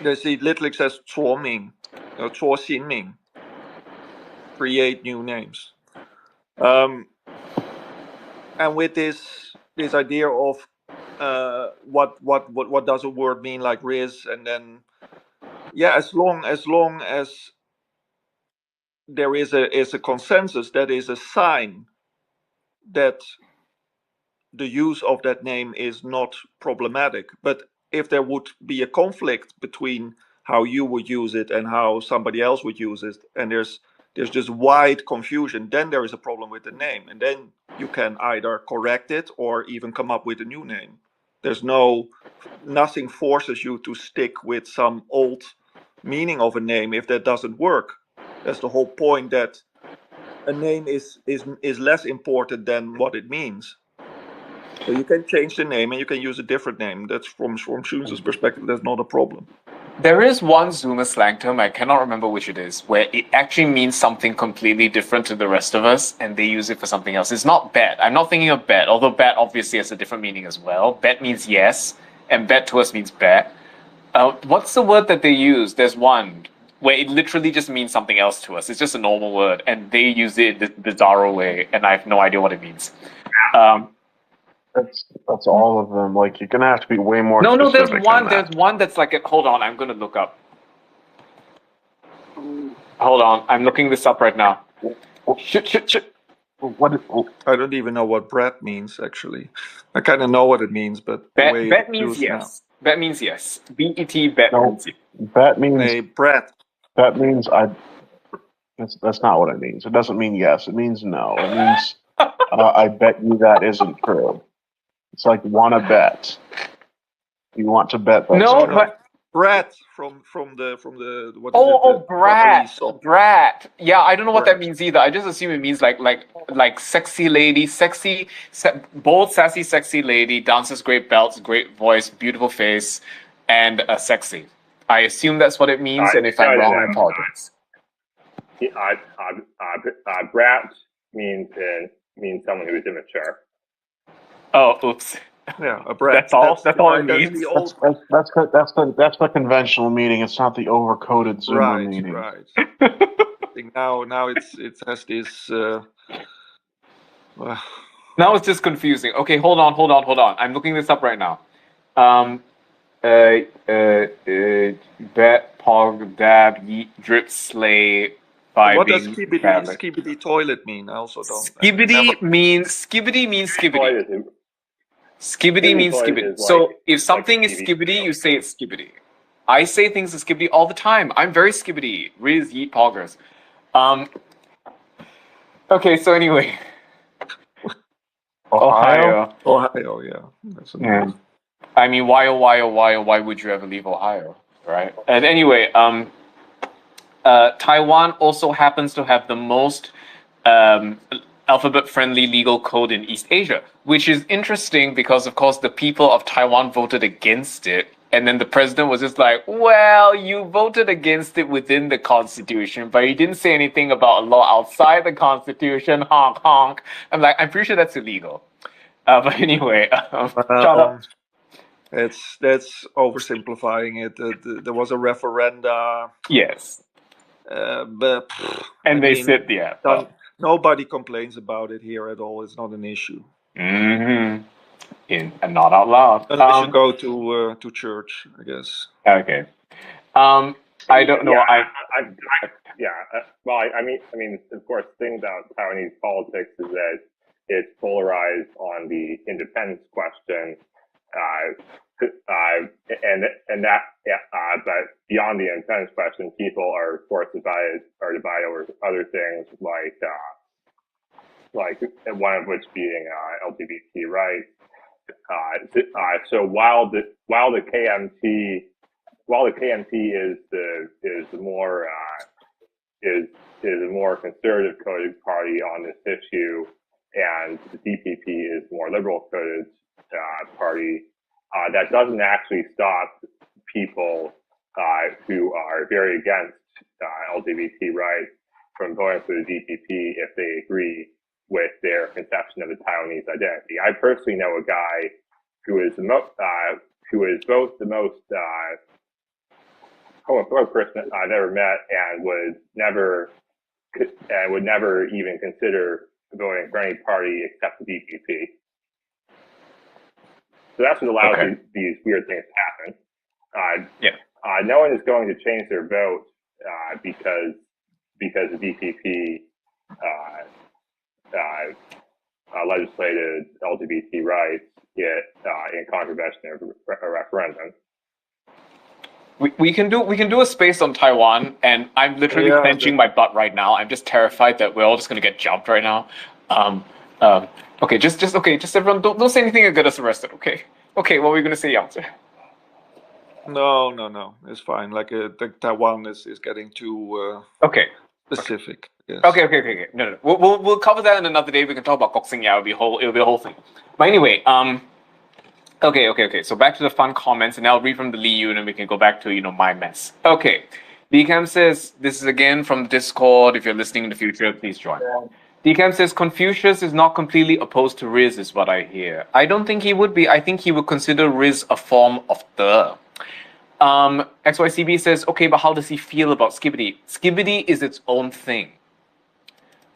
It literally says 错名, 错新名, create new names. And with this idea of what does a word mean, like Riz, and then as long as there is a consensus, that is a sign that the use of that name is not problematic. But if there would be a conflict between how you would use it and how somebody else would use it, and there's just wide confusion, then there is a problem with the name, and then you can either correct it or even come up with a new name. There's nothing forces you to stick with some old meaning of a name if that doesn't work. That's the whole point, that a name is less important than what it means. So you can change the name and you can use a different name. That's from Sun Tzu's perspective, that's not a problem. There is one Zoomer slang term, I cannot remember which it is, where it actually means something completely different to the rest of us, and they use it for something else. It's not bet. I'm not thinking of bet, although bet obviously has a different meaning as well. Bet means yes, and bet to us means bet. What's the word that they use? There's one. where it literally just means something else to us. It's just a normal word, and they use it this bizarro way, and I have no idea what it means. That's all of them. Like, you're gonna have to be way more. No, there's specific one. than There's that. one that's like. Hold on, I'm gonna look up. Hold on, I'm looking this up right now. Shit. What? I don't even know what brat means, actually. I kind of know what it means, but the way Bet it's means used yes. Bet means yes. B-E-T, bet No. means yes. That now. means A brat. that means I. That's not what it means. It doesn't mean yes. It means no. It means I bet you that isn't true. It's like wanna bet. You want to bet that's No, true. but Brat from the what is it? oh, The brat, Japanese song. brat. Yeah, I don't know what that Brat. means either. I just assume it means like sexy lady, bold, sassy, sexy lady, dances great belts, great voice, beautiful face, and sexy. I assume that's what it means, and if I'm wrong, I apologize. Brat means someone who is immature. Oh, oops. Yeah, a brat. That's all. That's all it that's means. the old. That's the conventional meaning. It's not the overcoded Zoomer meaning. Right. I think now it has this. Now it's just confusing. Okay, hold on. I'm looking this up right now. Bet, pog, dab, yeet, drip, slay, vibing. What does skibidi toilet mean? I also don't. Skibbity means skibbity. Skibbity means skibbity. So if something is skibbity, you say it's skibbity. I say things are skibbity all the time. I'm very skibbity. Riz, yeet, poggers. Okay, so anyway. Ohio, yeah. That's yeah. I mean, why would you ever leave Ohio, right? And anyway, Taiwan also happens to have the most alphabet-friendly legal code in East Asia, which is interesting because, of course, the people of Taiwan voted against it. And then the president was just like, well, you voted against it within the constitution, but you didn't say anything about a law outside the constitution, honk, honk. I'm like, I'm pretty sure that's illegal. But anyway, shut up. That's oversimplifying it. There was a referenda. Yes. But and they said, yeah. Nobody complains about it here at all. It's not an issue. Mm-hmm. And not out loud. Unless you go to church, I guess. Okay. I don't know. Well, I mean, of course, the thing about Taiwanese politics is that it's polarized on the independence question, but beyond the independence question, people are, of course, divided over other things like one of which being LGBT rights. So while the KMT is a more conservative coded party on this issue, and the DPP is more liberal coded party, that doesn't actually stop people who are very against LGBT rights from voting for the DPP if they agree with their conception of the Taiwanese identity. I personally know a guy who is both the most homophobic person I've ever met and would never even consider voting for any party except the DPP. So that's what allows these weird things to happen. No one is going to change their vote because the DPP legislated LGBT rights in contravention of a referendum. We can do a space on Taiwan, and I'm literally clenching my butt right now. I'm just terrified that we're all just gonna get jumped right now. Okay, just everyone don't say anything and get us arrested. Okay, what were you gonna say, Yamcha? No, it's fine. Like Taiwan is getting too specific. Yes. Okay. No. We'll cover that in another day. We can talk about Goxing. Yeah, it'll be a whole thing. But anyway, Okay. So back to the fun comments, and I'll read from the Liu, and then we can go back to my mess. Okay, Decam says this is again from Discord. If you're listening in the future, please join. Decam says Confucius is not completely opposed to Riz, is what I hear. I don't think he would be. I think he would consider Riz a form of the. XYCB says, okay, but how does he feel about Skibbity? Skibbity is its own thing.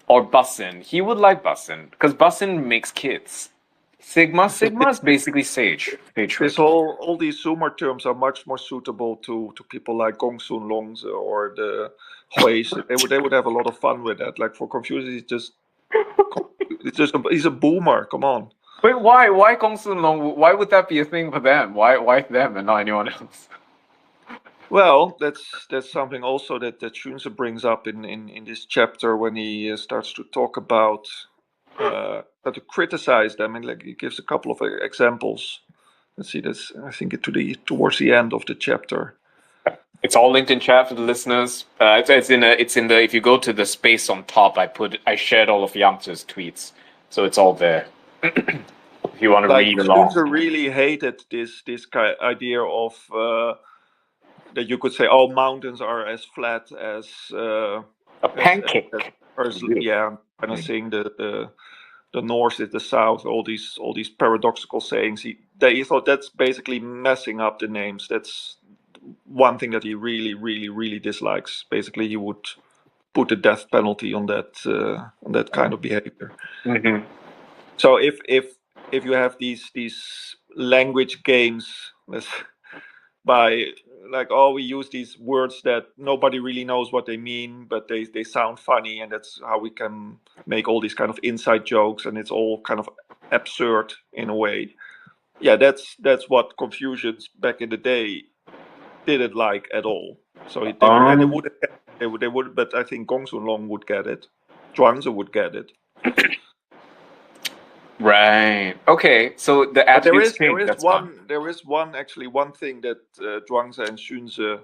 Or Bussin. He would like Bussin, because Bussin makes kids. Sigma is basically sage. All these Zoomer terms are much more suitable to people like Gongsun Longs or the Huis. They would have a lot of fun with that. Like for Confucius, he's a boomer. Come on. Wait, why Gongsun Long? Why would that be a thing for them? Why them and not anyone else? Well, that's something also that Junze brings up in this chapter when he starts to talk about to criticize them, and like he gives a couple of examples. Let's see, that's I think towards the end of the chapter. It's all linked in chat for the listeners. It's in the if you go to the space on top, I shared all of Yangtze's tweets, so it's all there. If you want to read along. Junze really hated this idea of that you could say, oh, mountains are as flat as a pancake. Yeah, kind of saying the north is the south. All these paradoxical sayings. He thought that's basically messing up the names. That's one thing that he really, really, really dislikes. Basically, he would put the death penalty on that kind of behavior. Mm-hmm. So if you have these language games by like, oh, we use these words that nobody really knows what they mean, but they sound funny, and that's how we can make all these kind of inside jokes, and it's all kind of absurd in a way. Yeah, that's what Confucians back in the day didn't like at all. So they would, but I think Gongsun Long would get it. Zhuangzi would get it. Right. Okay. So the attributes there is one thing that Zhuangzi and Junze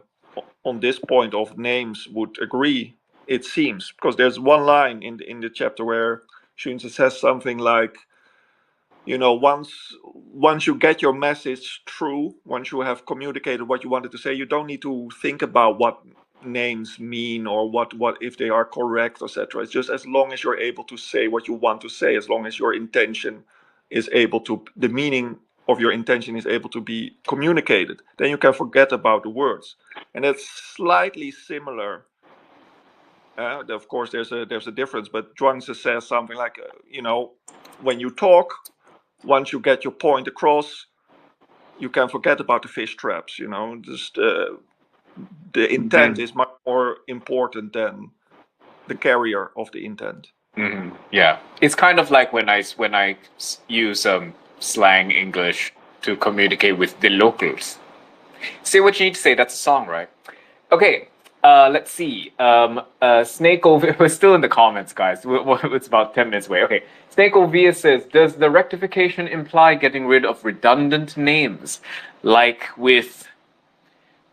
on this point of names would agree. It seems, because there's one line in the chapter where Junze says something like, once you get your message through, once you have communicated what you wanted to say, you don't need to think about what names mean or what if they are correct, etc. It's just as long as you're able to say what you want to say, as long as your intention is the meaning of your intention is able to be communicated, then you can forget about the words. And that's slightly similar. Of course, there's a difference, but Zhuangzi says something like, when you talk, once you get your point across, you can forget about the fish traps. Just the intent is much more important than the carrier of the intent. Mm-hmm. Yeah, it's kind of like when I use slang English to communicate with the locals. Say what you need to say. That's a song, right? Okay. Let's see. Snake Ovia, we're still in the comments, guys. It's about 10 minutes away. Okay. Snake Ovia says, does the rectification imply getting rid of redundant names, like with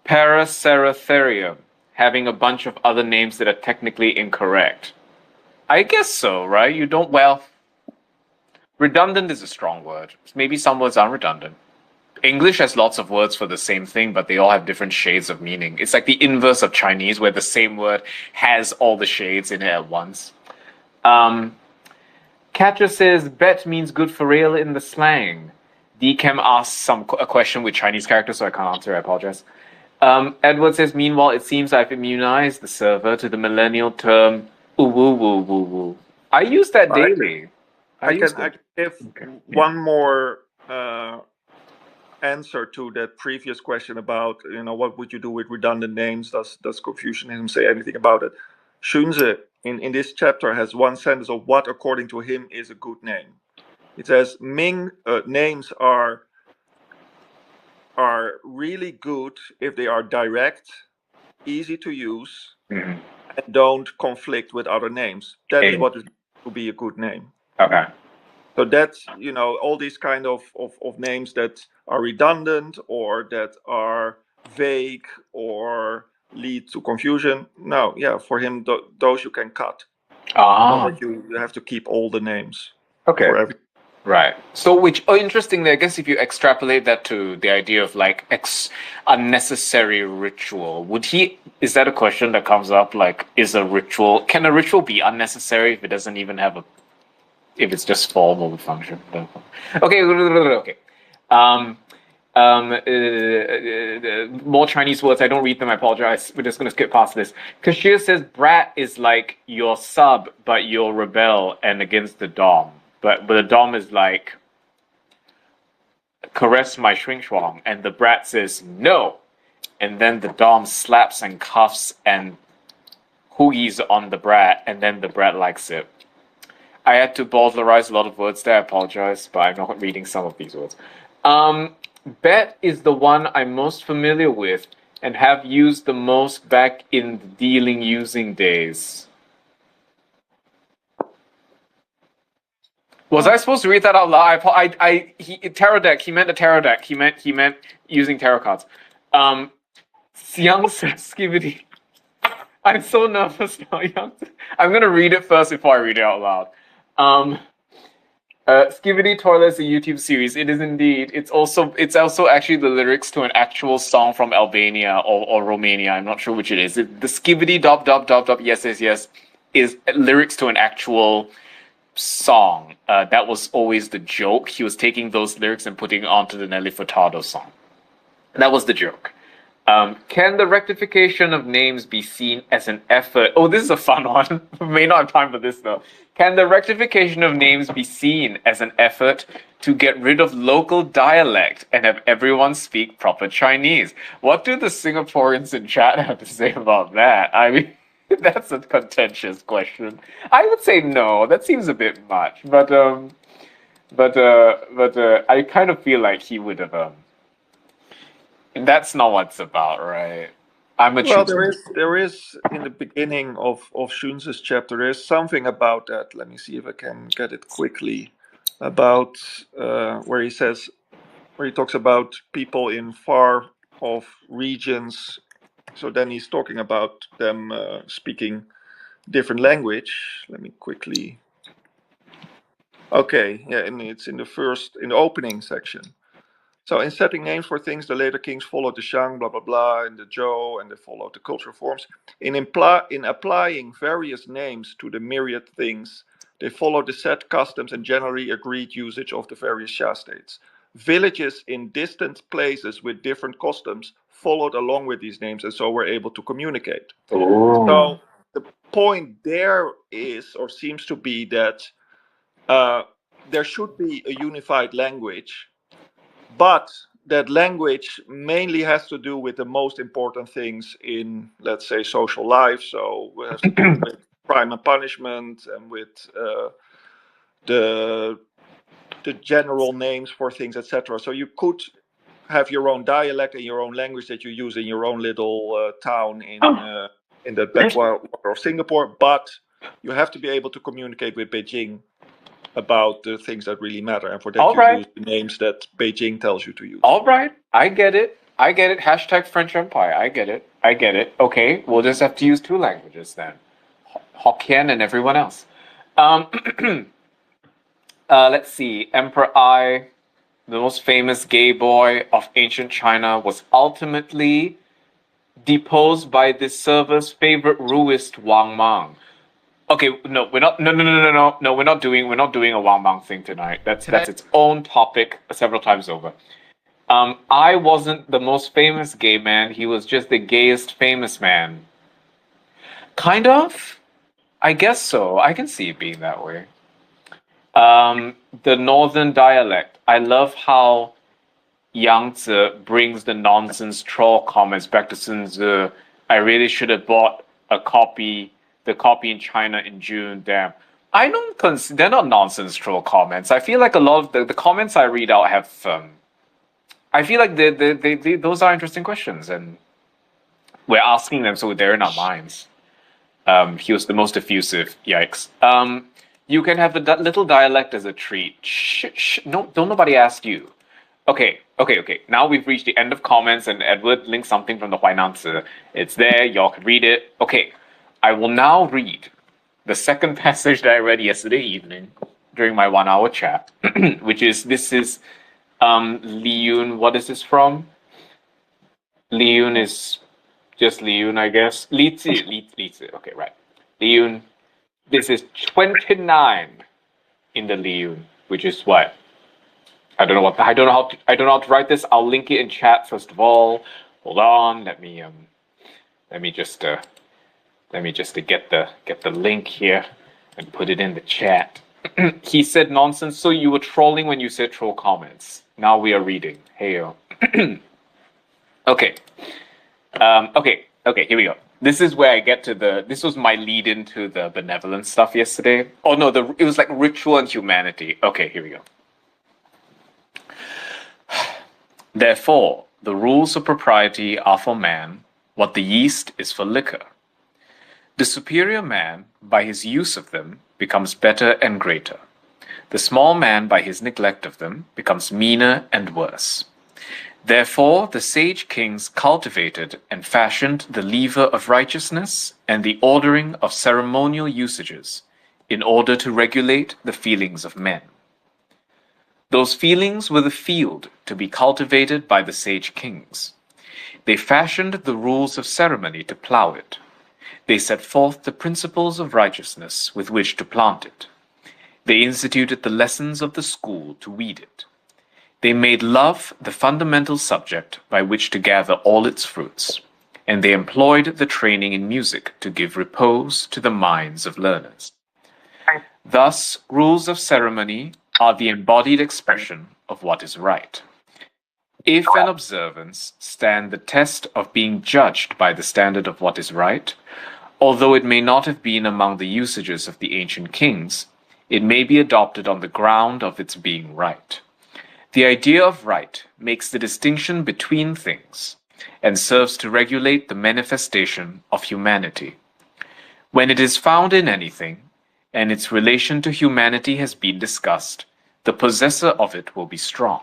Paraceratherium, having a bunch of other names that are technically incorrect? I guess so, right? Redundant is a strong word. Maybe some words are redundant. English has lots of words for the same thing, but they all have different shades of meaning. It's like the inverse of Chinese, where the same word has all the shades in it at once. Catcher says, bet means good for real in the slang. Dcam asks a question with Chinese characters, so I can't answer, I apologize. Edward says, meanwhile, it seems I've immunized the server to the millennial term UwU. I use that daily. I can give one more answer to that previous question about, what would you do with redundant names? Does Confucianism say anything about it? Junze in this chapter has one sentence of what, according to him, is a good name. It says names are really good if they are direct, easy to use, and don't conflict with other names. That is what is to be a good name. Okay. So that's, all these kind of names that are redundant or that are vague or lead to confusion. No, yeah, for him, those you can cut. You have to keep all the names. Okay. For every. Right. So, interestingly, I guess if you extrapolate that to the idea of like unnecessary ritual, is that a question that comes up? Like, can a ritual be unnecessary if it doesn't even have if it's just form over function? Okay. More Chinese words. I don't read them. I apologize. We're just going to skip past this. Kashir says brat is like your sub, but you'll rebel and against the dom. But the dom is like caress my shrink shuang, and the brat says no. And then the dom slaps and cuffs and hoogies on the brat, and then the brat likes it. I had to bowdlerize a lot of words there. I apologize, but I'm not reading some of these words. Bet is the one I'm most familiar with and have used the most back in the dealing using days. Was I supposed to read that out loud? Tarot deck. He meant a tarot deck. He meant using tarot cards. Young says skibidi. I'm so nervous now, Young. I'm gonna read it first before I read it out loud. Skibidi Toilet is a YouTube series. It is indeed. It's also actually the lyrics to an actual song from Albania or Romania. I'm not sure which it is. The Skibidi dop dop dop dop yes is lyrics to an actual song. That was always the joke. He was taking those lyrics and putting it onto the Nelly Furtado song. That was the joke. Can the rectification of names be seen as an effort? Oh, this is a fun one. We may not have time for this though. Can the rectification of names be seen as an effort to get rid of local dialect and have everyone speak proper Chinese? What do the Singaporeans in chat have to say about that? I mean, that's a contentious question. I would say no. That seems a bit much, but I kind of feel like he would have. That's not what it's about, right? Well, there is in the beginning of Shun's chapter, there is something about that. Let me see if I can get it quickly. About where he talks about people in far off regions. So then he's talking about them speaking different language. Let me quickly. Okay, yeah, and it's in the opening section. So in setting names for things, the later kings followed the Shang, blah, blah, blah, and the Zhou, and they followed the cultural forms. In applying various names to the myriad things, they followed the set customs and generally agreed usage of the various Xia states. Villages in distant places with different customs followed along with these names and so were able to communicate. Oh. So the point there is, or seems to be, that there should be a unified language, but that language mainly has to do with the most important things in, let's say, social life. So it has to do with crime and punishment and with the general names for things, etc. So you could have your own dialect and your own language that you use in your own little town in the backwater of Singapore, but you have to be able to communicate with Beijing about the things that really matter, and for that use the names that Beijing tells you to use. All right, I get it. Hashtag French Empire. I get it. Okay, we'll just have to use two languages then, Hokkien and everyone else. Let's see. Emperor Ai, the most famous gay boy of ancient China, was ultimately deposed by this server's favorite ruist Wang Mang. Okay, no, we're not. No, we're not doing a Wang Mang thing tonight. That's its own topic several times over. I wasn't the most famous gay man. He was just the gayest famous man. Kind of, I guess so. I can see it being that way. The northern dialect. I love how Yang Zi brings the nonsense troll comments back to Sun Tzu. I really should have bought the copy in China in June. Damn. I don't consider they're not nonsense troll comments. I feel like a lot of the comments I read out have I feel like they those are interesting questions and we're asking them, so they're in our minds. He was the most effusive. Yikes. You can have a little dialect as a treat. Shh. No, don't nobody ask you. Okay. Now we've reached the end of comments, and Edward linked something from the Huainan Zi. It's there. Y'all can read it. Okay. I will now read the second passage that I read yesterday evening during my 1 hour chat, which is, this is Li Yun. What is this from? Li Yun is just Li Yun, I guess. Li Zi. Okay, right. Li Yun. This is 29 in the Li Yun, which is what? I don't know how to write this. I'll link it in chat first of all. Hold on, let me just get the link here and put it in the chat. He said nonsense. So you were trolling when you said troll comments. Now we are reading. Hey yo. Okay. Okay, here we go. This is where I get to this was my lead into the benevolent stuff yesterday. Oh no, it was like ritual and humanity. Okay, here we go. Therefore, the rules of propriety are for man what the yeast is for liquor. The superior man, by his use of them, becomes better and greater. The small man, by his neglect of them, becomes meaner and worse. Therefore, the sage kings cultivated and fashioned the lever of righteousness and the ordering of ceremonial usages in order to regulate the feelings of men. Those feelings were the field to be cultivated by the sage kings. They fashioned the rules of ceremony to plow it. They set forth the principles of righteousness with which to plant it. They instituted the lessons of the school to weed it. They made love the fundamental subject by which to gather all its fruits, and they employed the training in music to give repose to the minds of learners. Thus, rules of ceremony are the embodied expression of what is right. If an observance stand the test of being judged by the standard of what is right, although it may not have been among the usages of the ancient kings, it may be adopted on the ground of its being right. The idea of right makes the distinction between things and serves to regulate the manifestation of humanity. When it is found in anything, and its relation to humanity has been discussed, the possessor of it will be strong.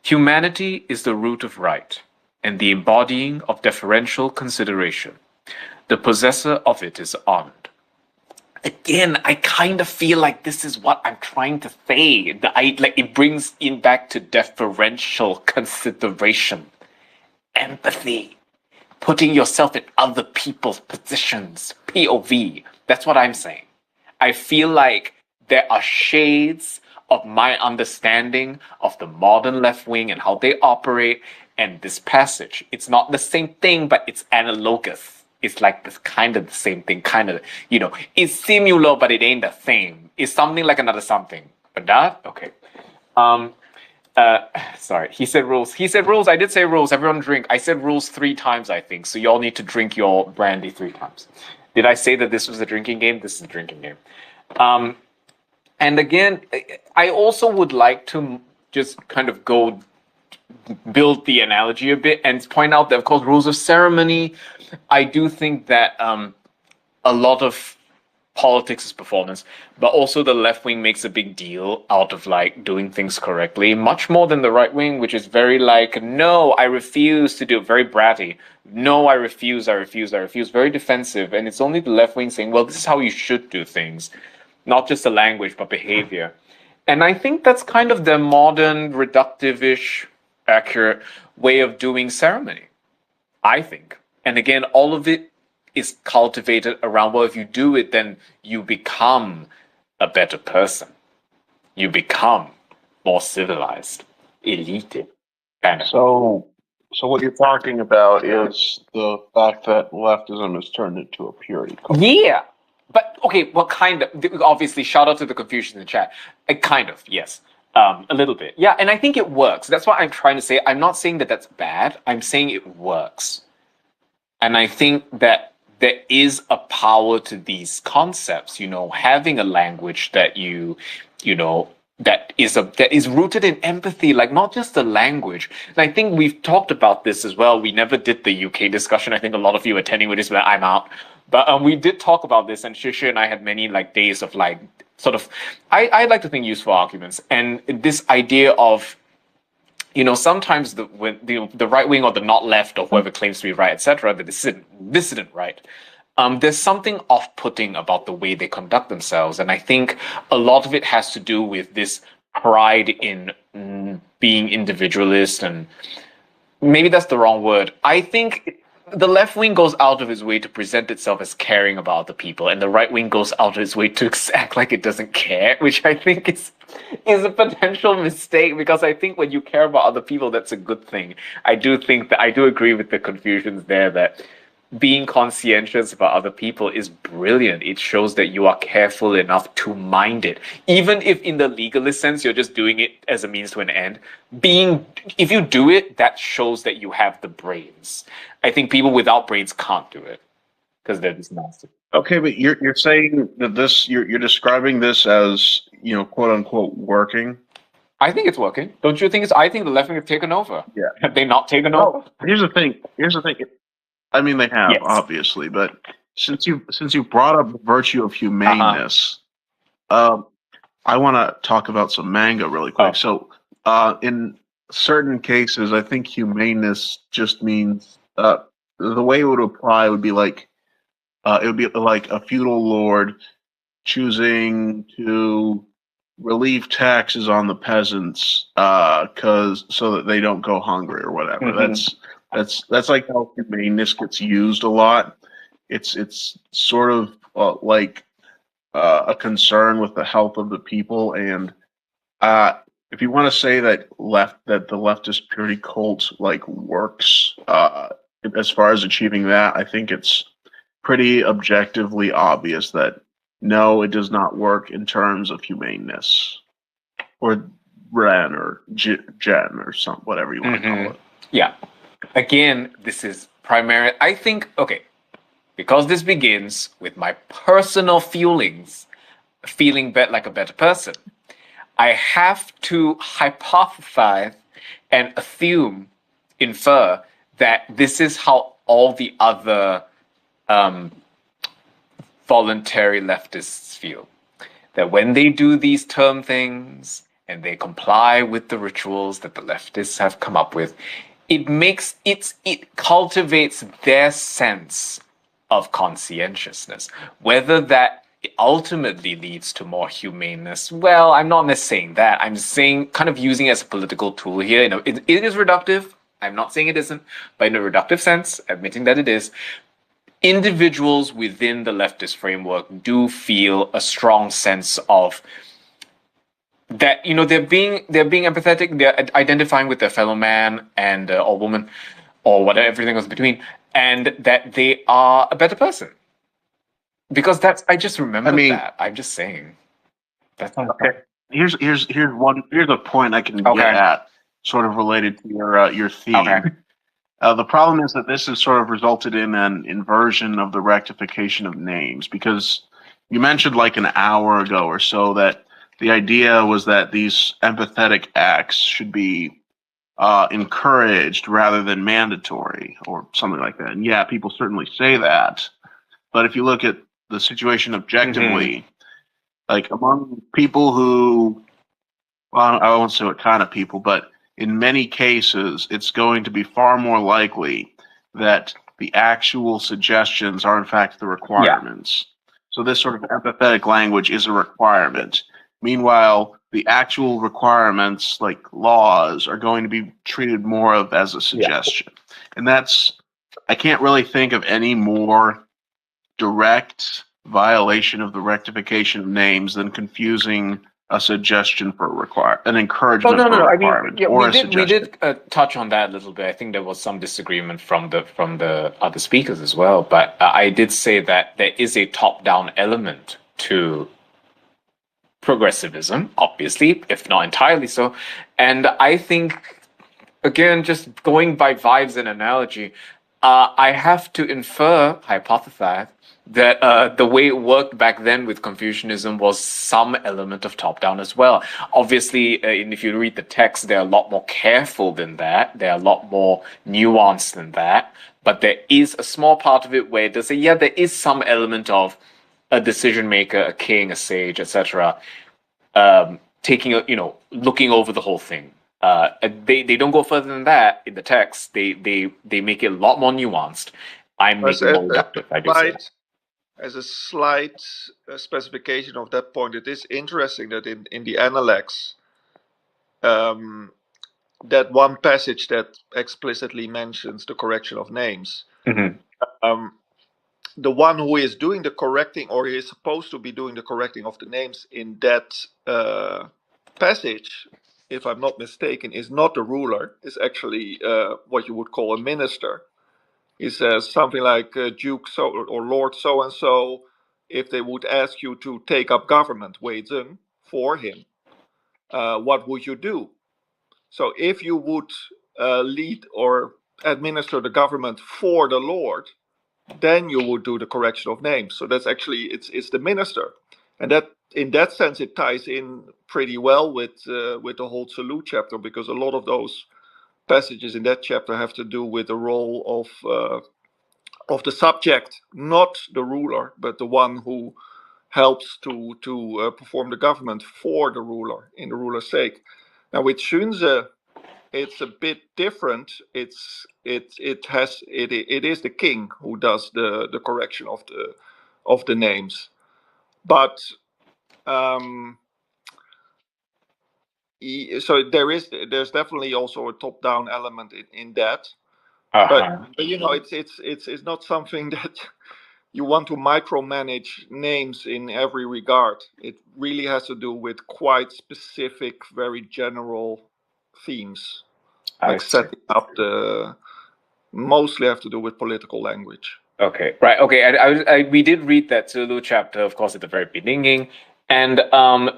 Humanity is the root of right, and the embodying of deferential consideration. The possessor of it is honored. Again, I kind of feel like this is what I'm trying to say. It brings in back to deferential consideration, empathy, putting yourself in other people's positions, POV. That's what I'm saying. I feel like there are shades of my understanding of the modern left wing and how they operate and this passage. It's not the same thing, but it's analogous. It's like this kind of the same thing, kind of, it's similar, but it ain't the same. It's something like another something. But that? Okay. Sorry. He said rules. I did say rules. Everyone drink. I said rules 3 times, I think. So y'all need to drink your brandy 3 times. Did I say that this was a drinking game? This is a drinking game. And again, I also would like to just kind of go build the analogy a bit and point out that, of course, rules of ceremony, I do think that a lot of politics is performance, but also the left wing makes a big deal out of like doing things correctly, much more than the right wing, which is very like, no, I refuse to do it, very bratty. No, I refuse, very defensive. And it's only the left wing saying, well, this is how you should do things, not just the language, but behavior. And I think that's kind of the modern, reductive-ish, accurate way of doing ceremony, I think. And again, all of it is cultivated around, well, if you do it, then you become a better person. You become more civilized, elite. So what you're talking about is the fact that leftism has turned into a purity cult. Yeah. But, okay, well, kind of. Obviously, shout out to the Confucians in the chat. Kind of, yes. A little bit. Yeah, and I think it works. That's what I'm trying to say. I'm not saying that that's bad. I'm saying it works. And I think that there is a power to these concepts, having a language that that is rooted in empathy, like not just the language. And I think we've talked about this as well. We never did the UK discussion. I think a lot of you attending with this, but I'm out. But we did talk about this, and Shisha and I had many like days of like sort of, I like to think useful arguments, and this idea of, sometimes the right wing or the not left or whoever claims to be right, etc., the dissident right. There's something off-putting about the way they conduct themselves, and I think a lot of it has to do with this pride in being individualist, and maybe that's the wrong word. I think the left wing goes out of its way to present itself as caring about the people, and the right wing goes out of its way to act like it doesn't care, which I think is a potential mistake, because I think when you care about other people, that's a good thing. I do agree with the Confucians there that being conscientious about other people is brilliant. It shows that you are careful enough to mind it. Even if in the legalist sense, you're just doing it as a means to an end. If you do it, that shows that you have the brains. I think people without brains can't do it because they're just nasty. Okay, but you're saying that you're describing this as, quote unquote, working. I think it's working. Don't you think I think the left wing have taken over. Yeah. Have they not taken over? Here's the thing. I mean, they have, Yes. obviously, but since you brought up the virtue of humaneness, I want to talk about some manga really quick. So, in certain cases, I think humaneness just means the way it would apply would be like it would be like a feudal lord choosing to relieve taxes on the peasants so that they don't go hungry or whatever. That's like how humaneness gets used a lot. It's sort of like a concern with the health of the people, and if you want to say that the leftist purity cult like works as far as achieving that, I think it's pretty objectively obvious that no, it does not work in terms of humaneness or Ren or Jen or whatever you want to call it. Yeah. Again, this is I think, because this begins with my personal feeling like a better person, I have to hypothesize and infer that this is how all the other voluntary leftists feel. That when they do these term things and they comply with the rituals that the leftists have come up with, it cultivates their sense of conscientiousness. Whether that ultimately leads to more humaneness, well, I'm not necessarily saying that. I'm saying kind of using it as a political tool here. It is reductive. I'm not saying it isn't, but in a reductive sense, admitting that it is, individuals within the leftist framework do feel a strong sense of that, they're being empathetic, they're identifying with their fellow man and or woman or whatever, everything else between, and that they are a better person. Because I just remember that. I'm just saying. That's not okay. Here's a point I can get at, sort of related to your theme. Okay. The problem is that this has sort of resulted in an inversion of the rectification of names, because you mentioned like an hour ago or so that the idea was that these empathetic acts should be encouraged rather than mandatory or something like that. And yeah, people certainly say that. But if you look at the situation objectively, like among people who, well, I won't say what kind of people, but in many cases, it's going to be far more likely that the actual suggestions are in fact the requirements. So this sort of empathetic language is a requirement. Meanwhile, the actual requirements, like laws, are going to be treated more of as a suggestion. And I can't really think of any more direct violation of the rectification of names than confusing a suggestion for an encouragement for a requirement or a suggestion. We did touch on that a little bit. I think there was some disagreement from the other speakers as well. But I did say that there is a top-down element to progressivism, obviously, if not entirely so. And I think, again, just going by vibes and analogy, I have to hypothesize, that the way it worked back then with Confucianism was some element of top-down as well. Obviously, if you read the text, they're a lot more careful than that. They're a lot more nuanced than that. But there is a small part of it where it does say, there is some element of a decision maker, a king, a sage, etc., looking over the whole thing. They don't go further than that in the text. They make it a lot more nuanced. I'm making more reductive, I do say. As a slight specification of that point, it is interesting that in the Analects, that one passage that explicitly mentions the correction of names The one who is doing the correcting, or is supposed to be doing the correcting of the names in that passage, if I'm not mistaken, is not the ruler. It's actually what you would call a minister. He says something like Duke so or Lord so and so, if they would ask you to take up government, Weizhen, for him, what would you do? So if you would lead or administer the government for the Lord, then you would do the correction of names. So that's actually it's the minister, and that in that sense it ties in pretty well with the whole UwU chapter, because a lot of those passages in that chapter have to do with the role of the subject, not the ruler, but the one who helps to perform the government for the ruler in the ruler's sake. Now with Xunzi, it's a bit different. It is the king who does the correction of the names, but so there's definitely also a top-down element in that. But you know, it's not something that you want to micromanage names in every regard. It really has to do with quite specific, very general themes, like setting up mostly have to do with political language. Okay, right. Okay, we did read that UwU chapter, of course, at the very beginning, and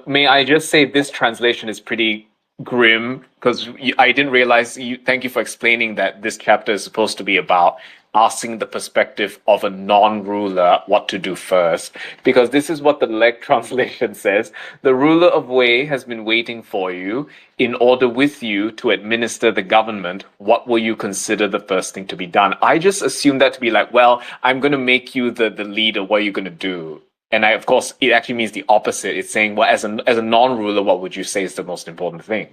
may I just say this translation is pretty grim, because I didn't realize. Thank you for explaining that this chapter is supposed to be about asking the perspective of a non-ruler what to do first, because this is what the Leg translation says: the ruler of Wei has been waiting for you in order with you to administer the government. What will you consider the first thing to be done? I just assumed that to be like, well, I'm going to make you the leader. What are you going to do? And of course, it actually means the opposite. It's saying, well, as a non-ruler, what would you say is the most important thing?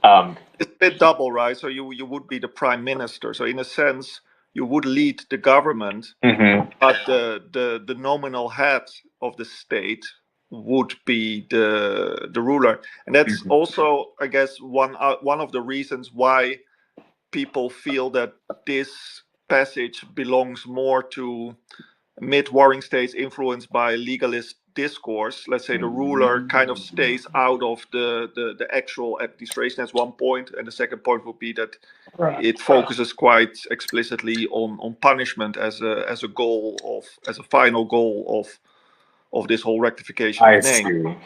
It's a bit double, right? So you would be the prime minister. So in a sense, you would lead the government, but the nominal head of the state would be the ruler, and that's also, I guess, one of the reasons why people feel that this passage belongs more to mid-warring states influenced by legalist discourse. Let's say the ruler kind of stays out of the actual administration. That's one point, and the second point would be that it focuses quite explicitly on punishment as a goal as a final goal of this whole rectification I of name.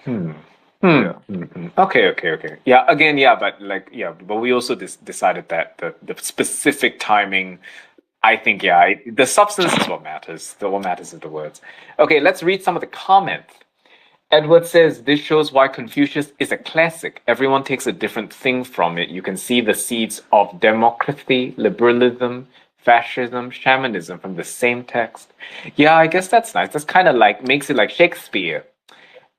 see. Okay. Yeah, again, but we also decided that the specific timing, I think, the substance is what matters. What matters is the words. Okay, let's read some of the comments. Edward says, this shows why Confucius is a classic. Everyone takes a different thing from it. You can see the seeds of democracy, liberalism, fascism, shamanism from the same text. Yeah, I guess that's nice. That's kind of like, makes it like Shakespeare.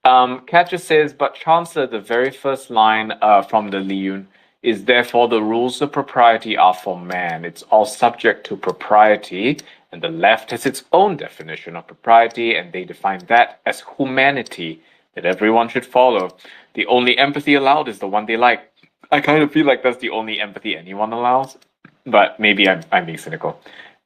Catcher says, but Chancellor, the very first line from the Liyun is therefore the rules of propriety are for man. It's all subject to propriety, and the left has its own definition of propriety, and they define that as humanity that everyone should follow. The only empathy allowed is the one they like. I kind of feel like that's the only empathy anyone allows, but maybe I'm being cynical.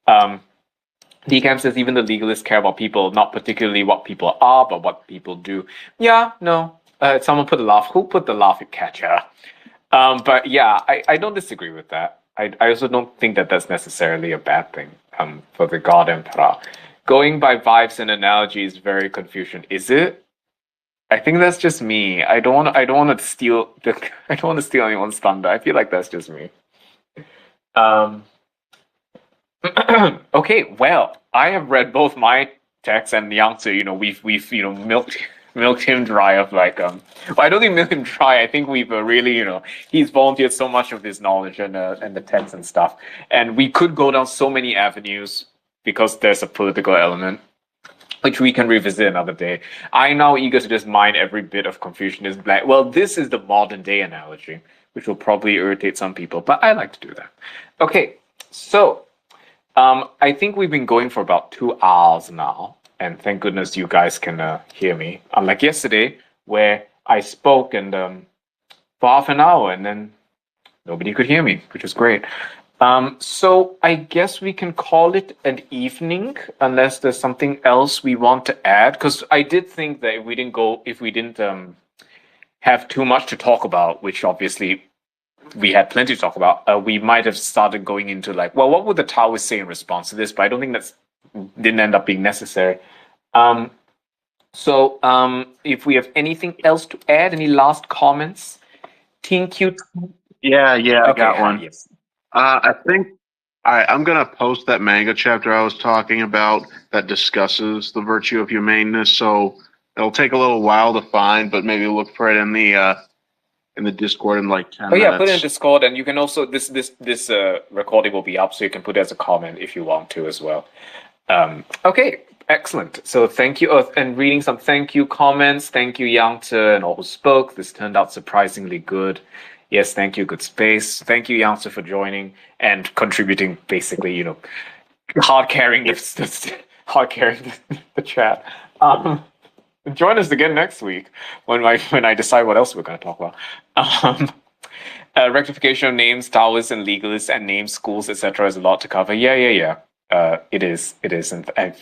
Decam says even the legalists care about people, not particularly what people are, but what people do. Yeah, no. Someone put a laugh. Who put the laugh at Catcher? But yeah, I don't disagree with that. I also don't think that that's necessarily a bad thing for the God Emperor. Going by vibes and analogies, very Confucian. Is it? I think that's just me. I don't want to steal anyone's thunder. I feel like that's just me. Okay, well, I have read both my text and Yang Tzu. We've milked him dry of like well, I don't think milk him dry. I think we've really he's volunteered so much of his knowledge and the text and stuff, and we could go down so many avenues because there's a political element which we can revisit another day. I'm now eager to just mine every bit of Confucianism. Like, well, this is the modern day analogy, which will probably irritate some people, but I like to do that. Okay, so I think we've been going for about 2 hours now. And thank goodness you guys can hear me. Unlike yesterday, where I spoke and for half an hour and then nobody could hear me, which was great. So I guess we can call it an evening, unless there's something else we want to add. Because I did think that if we didn't have too much to talk about, which obviously we had plenty to talk about, we might have started going into like, well, what would the Taoists say in response to this? But I don't think didn't end up being necessary. So if we have anything else to add, any last comments? TQ. Yeah, I Okay, got one. yes. I think I'm gonna post that manga chapter I was talking about that discusses the virtue of humaneness. So it'll take a little while to find, but maybe look for it in the Discord in like 10 minutes. Yeah, put it in Discord, and you can also this recording will be up, so you can put it as a comment if you want to as well. Okay, excellent. So thank you, and reading some thank you comments. Thank you, Yang and all who spoke. This turned out surprisingly good. Yes, thank you, good space. Thank you, Yang for joining and contributing. Basically, hard carrying the chat. Join us again next week when I decide what else we're going to talk about. Rectification of names, Taoists and legalists, and names, schools, etc. is a lot to cover. Yeah. It is, and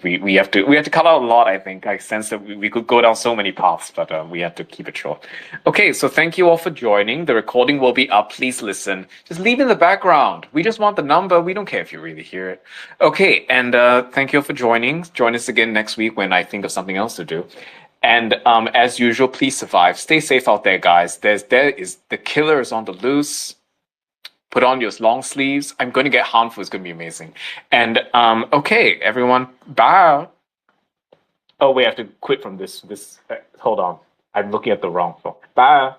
we have to cut out a lot. I think I sense that we could go down so many paths, but we have to keep it short. Okay, so thank you all for joining. The recording will be up. Please listen. Just leave it in the background. We just want the number. We don't care if you really hear it. Okay, and thank you all for joining. Join us again next week when I think of something else to do. And as usual, please survive. Stay safe out there, guys. The killer is on the loose. Put on your long sleeves. I'm going to get harmful. It's going to be amazing. And okay, everyone, bye. Oh, we have to quit from this. Hold on. I'm looking at the wrong phone. Bye.